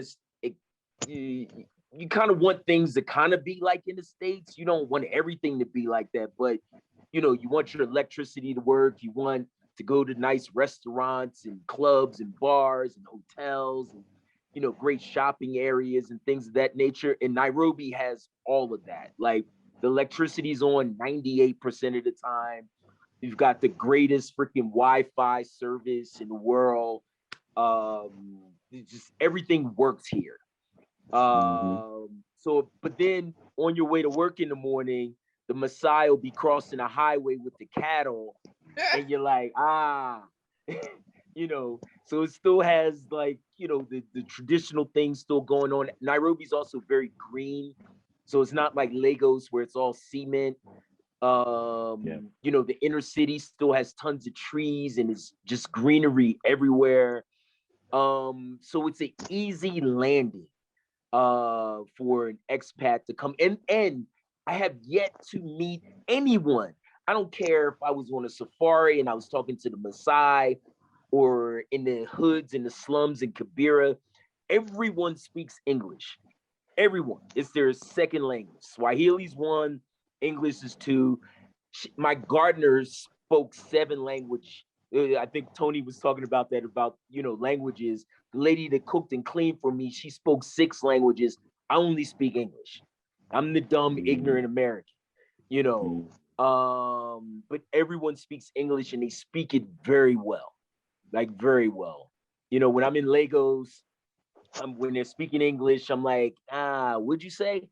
Speaker 5: of want things to kind of be like in the States. You don't want everything to be like that, but you want your electricity to work. You want to go to nice restaurants and clubs and bars and hotels and great shopping areas and things of that nature. And Nairobi has all of that. Like the electricity's on 98% of the time. You've got the greatest freaking Wi-Fi service in the world. Just everything works here. So, but then on your way to work in the morning, the Maasai will be crossing the highway with the cattle, and you're like, you know, so it still has like, you know, the traditional things still going on. Nairobi's also very green. So it's not like Lagos where it's all cement. You know, the inner city still has tons of trees and it's just greenery everywhere. So it's an easy landing for an expat to come in. And I have yet to meet anyone. I don't care if I was on a safari and I was talking to the Maasai or in the hoods in the slums in Kibera. Everyone speaks English. Everyone. It's their second language. Swahili's one, English is two. My gardener spoke 7 languages. I think Tony was talking about that, about, you know, languages. The lady that cooked and cleaned for me, she spoke 6 languages. I only speak English. I'm the dumb, ignorant American, you know. But everyone speaks English and they speak it very well, like very well. You know, when I'm in Lagos, when they're speaking English, I'm like, what'd you say?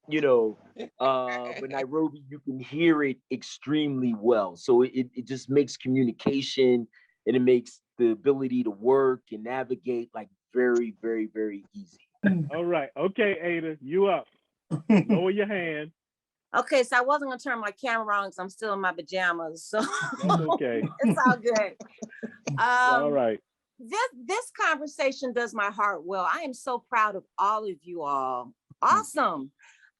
Speaker 5: You know, but Nairobi, you can hear it extremely well. So it just makes communication and it makes the ability to work and navigate like very, very, very easy.
Speaker 2: All right. Okay, Ada, you up. Lower your hand.
Speaker 7: Okay, so I wasn't gonna turn my camera on because I'm still in my pajamas. So
Speaker 2: That's okay.
Speaker 7: it's all good.
Speaker 2: All right.
Speaker 7: This conversation does my heart well. I am so proud of all of you all. Awesome.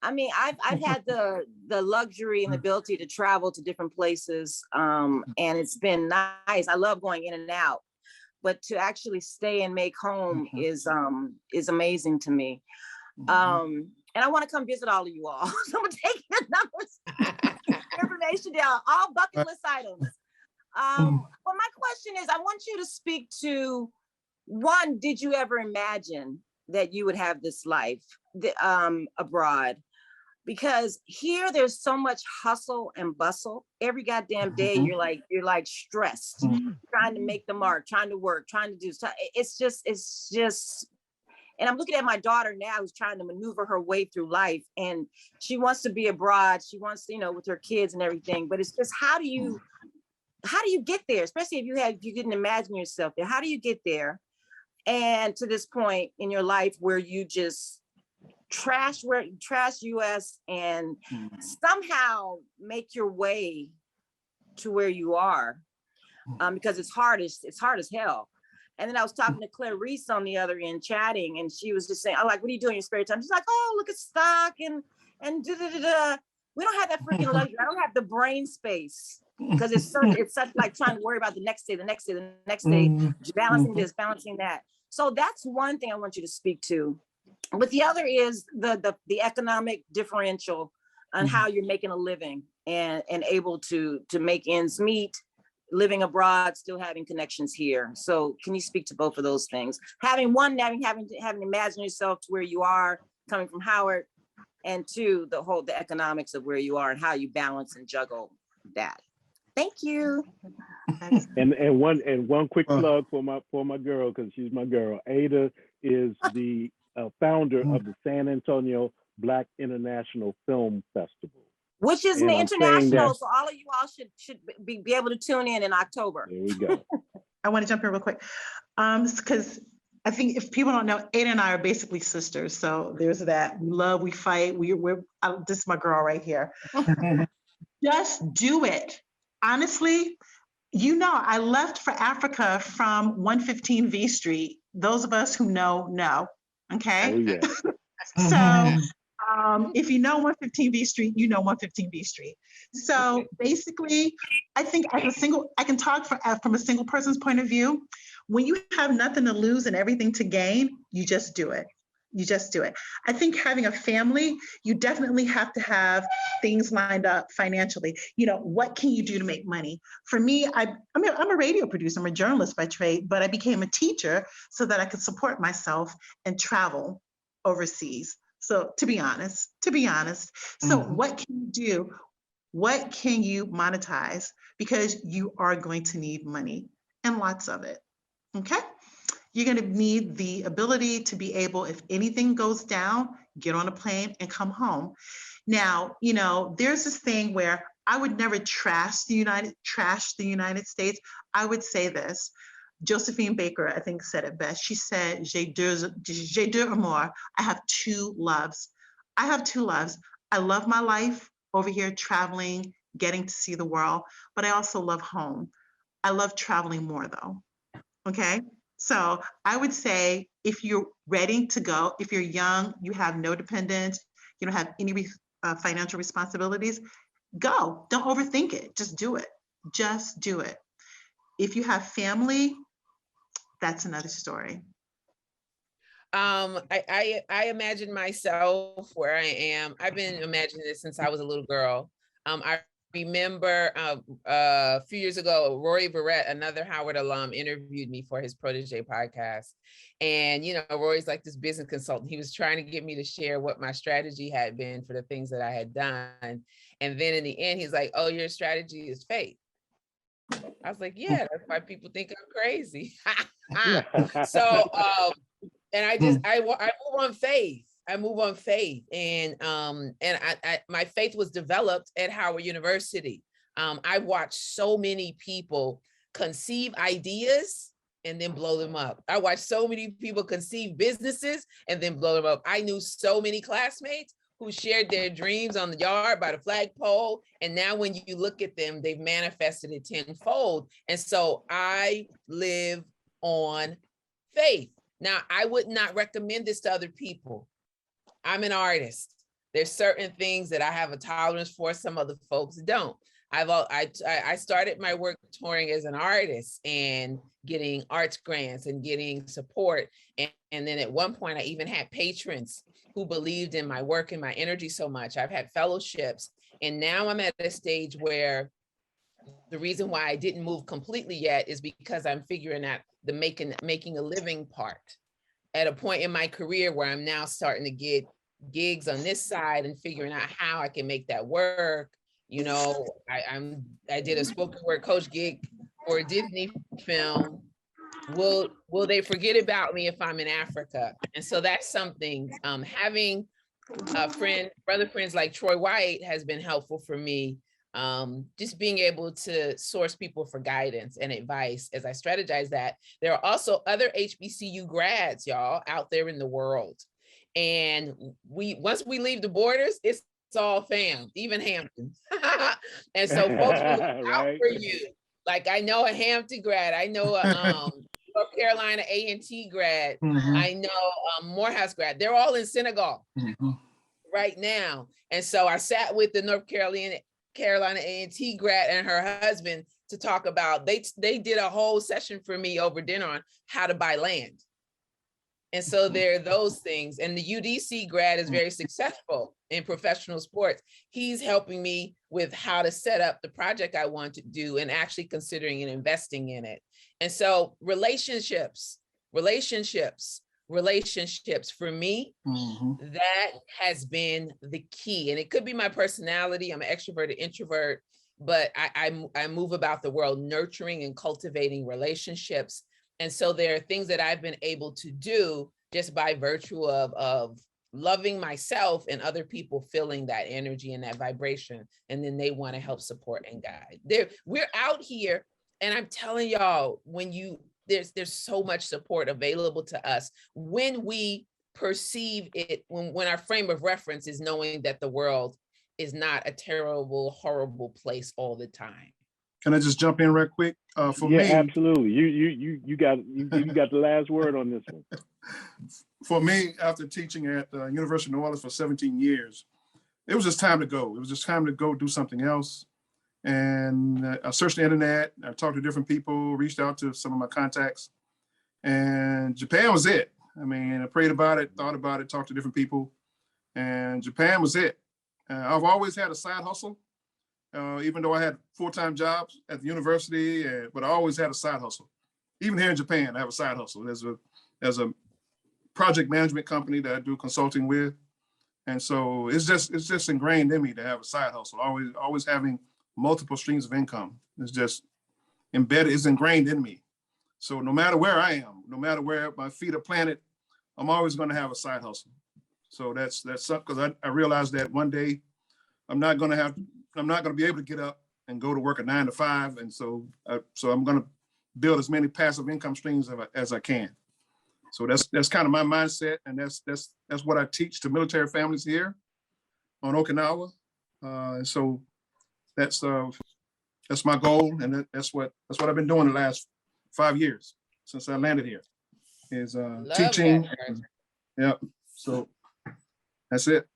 Speaker 7: I mean, I've had the luxury and the ability to travel to different places, and it's been nice. I love going in and out, but to actually stay and make home is amazing to me. And I want to come visit all of you all. So I'm gonna take your numbers, information down, all bucket list items. But my question is, I want you to speak to, one, did you ever imagine that you would have this life abroad? Because here there's so much hustle and bustle. Every goddamn day you're like stressed, trying to make the mark, trying to work, trying to do stuff. It's just, and I'm looking at my daughter now who's trying to maneuver her way through life, and she wants to be abroad. She wants to, you know, with her kids and everything, but it's just, how do you get there? Especially if you didn't imagine yourself there. How do you get there? And to this point in your life where you just trash US and somehow make your way to where you are, because it's hard as hell. And then I was talking to Clarice on the other end, chatting, and she was just saying, "Oh, like, what are you doing in your spare time?" She's like, "Oh, look at stock and da da da da." We don't have that freaking luxury. I don't have the brain space because it's such like trying to worry about the next day, balancing this, balancing that. So that's one thing I want you to speak to. But the other is the economic differential on how you're making a living and able to make ends meet, living abroad, still having connections here. So can you speak to both of those things? Having imagined yourself to where you are coming from Howard, and two, the economics of where you are and how you balance and juggle that. Thank you.
Speaker 2: And one quick plug for my girl, because she's my girl. Ada is the founder of the San Antonio Black International Film Festival,
Speaker 7: which is international. So all of you all should be able to tune in October.
Speaker 2: There we go.
Speaker 3: I want to jump in real quick, because I think if people don't know, Ada and I are basically sisters. So there's that. We love, we fight. This is my girl right here. Just do it. Honestly, you know, I left for Africa from 115 V Street. Those of us who know. Okay.
Speaker 2: Oh, yeah.
Speaker 3: So if you know 115 V Street, you know 115 V Street. So basically, I think I can talk from a single person's point of view. When you have nothing to lose and everything to gain, you just do it. I think having a family, you definitely have to have things lined up financially. You know, what can you do to make money? For me, I'm a radio producer, I'm a journalist by trade, but I became a teacher so that I could support myself and travel overseas. So to be honest, so what can you do? What can you monetize? Because you are going to need money, and lots of it, okay? You're going to need the ability to be able, if anything goes down, get on a plane and come home. Now, you know, there's this thing where I would never trash the United States. I would say this. Josephine Baker, I think, said it best. She said, j'ai deux amours. I have two loves. I have two loves. I love my life over here traveling, getting to see the world, but I also love home. I love traveling more though, okay? So I would say if you're ready to go, if you're young, you have no dependents, you don't have any financial responsibilities, go. Don't overthink it. Just do it. Just do it. If you have family, that's another story.
Speaker 6: I imagine myself where I am. I've been imagining this since I was a little girl. I remember a few years ago, Rory Barrett, another Howard alum, interviewed me for his Protege podcast. And, you know, Rory's like this business consultant. He was trying to get me to share what my strategy had been for the things that I had done. And then in the end, he's like, oh, your strategy is faith. I was like, yeah, that's why people think I'm crazy. So, and I move on faith. I move on faith, and my faith was developed at Howard University. I watched so many people conceive ideas and then blow them up. I watched so many people conceive businesses and then blow them up. I knew so many classmates who shared their dreams on the yard by the flagpole, and now when you look at them, they've manifested it tenfold. And so I live on faith. Now, I would not recommend this to other people. I'm an artist. There's certain things that I have a tolerance for, some other folks don't. I started my work touring as an artist and getting arts grants and getting support. And then at one point, I even had patrons who believed in my work and my energy so much. I've had fellowships. And now I'm at a stage where the reason why I didn't move completely yet is because I'm figuring out the making a living part at a point in my career where I'm now starting to get gigs on this side and figuring out how I can make that work. You know, I did a spoken word coach gig for a Disney film. Will they forget about me if I'm in Africa? And so that's something. Having brother friends like Troy White has been helpful for me. Just being able to source people for guidance and advice as I strategize that. There are also other HBCU grads, y'all, out there in the world. And once we leave the borders, it's all fam, even Hampton. And so folks will look out for you. Like I know a Hampton grad, I know a North Carolina A&T grad, I know Morehouse grad. They're all in Senegal right now. And so I sat with the North Carolina A&T grad and her husband to talk about, they did a whole session for me over dinner on how to buy land. And so there are those things. And the UDC grad is very successful in professional sports. He's helping me with how to set up the project I want to do and actually considering and investing in it. And so relationships for me, that has been the key. And it could be my personality. I'm an extrovert, an introvert, but I move about the world nurturing and cultivating relationships. And so there are things that I've been able to do just by virtue of loving myself and other people feeling that energy and that vibration. And then they want to help support and guide. We're out here, and I'm telling y'all, there's so much support available to us when we perceive it, when our frame of reference is knowing that the world is not a terrible, horrible place all the time.
Speaker 4: Can I just jump in right quick? For me,
Speaker 2: absolutely. You got the last word on this one.
Speaker 4: For me, after teaching at the University of New Orleans for 17 years, it was just time to go. It was just time to go do something else. And I searched the internet. I talked to different people, reached out to some of my contacts, and Japan was it. I mean, I prayed about it, thought about it, talked to different people, and Japan was it. I've always had a side hustle. Even though I had full-time jobs at the university, but I always had a side hustle. Even here in Japan, I have a side hustle. There's a project management company that I do consulting with. And so it's just ingrained in me to have a side hustle, always having multiple streams of income. It's just embedded, it's ingrained in me. So no matter where I am, no matter where my feet are planted, I'm always going to have a side hustle. So that's something, because I realized that one day I'm not going to be able to get up and go to work at 9 to 5. And so I'm going to build as many passive income streams as I can. So that's kind of my mindset, and that's what I teach to military families here on Okinawa. And so that's my goal, and that's what I've been doing the last 5 years since I landed here, is teaching. Yeah, so that's it.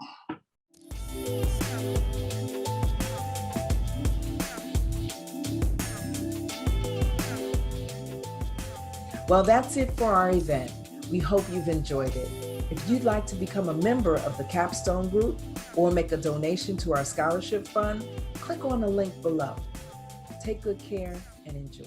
Speaker 1: Well, that's it for our event. We hope you've enjoyed it. If you'd like to become a member of the Capstone Group or make a donation to our scholarship fund, click on the link below. Take good care and enjoy.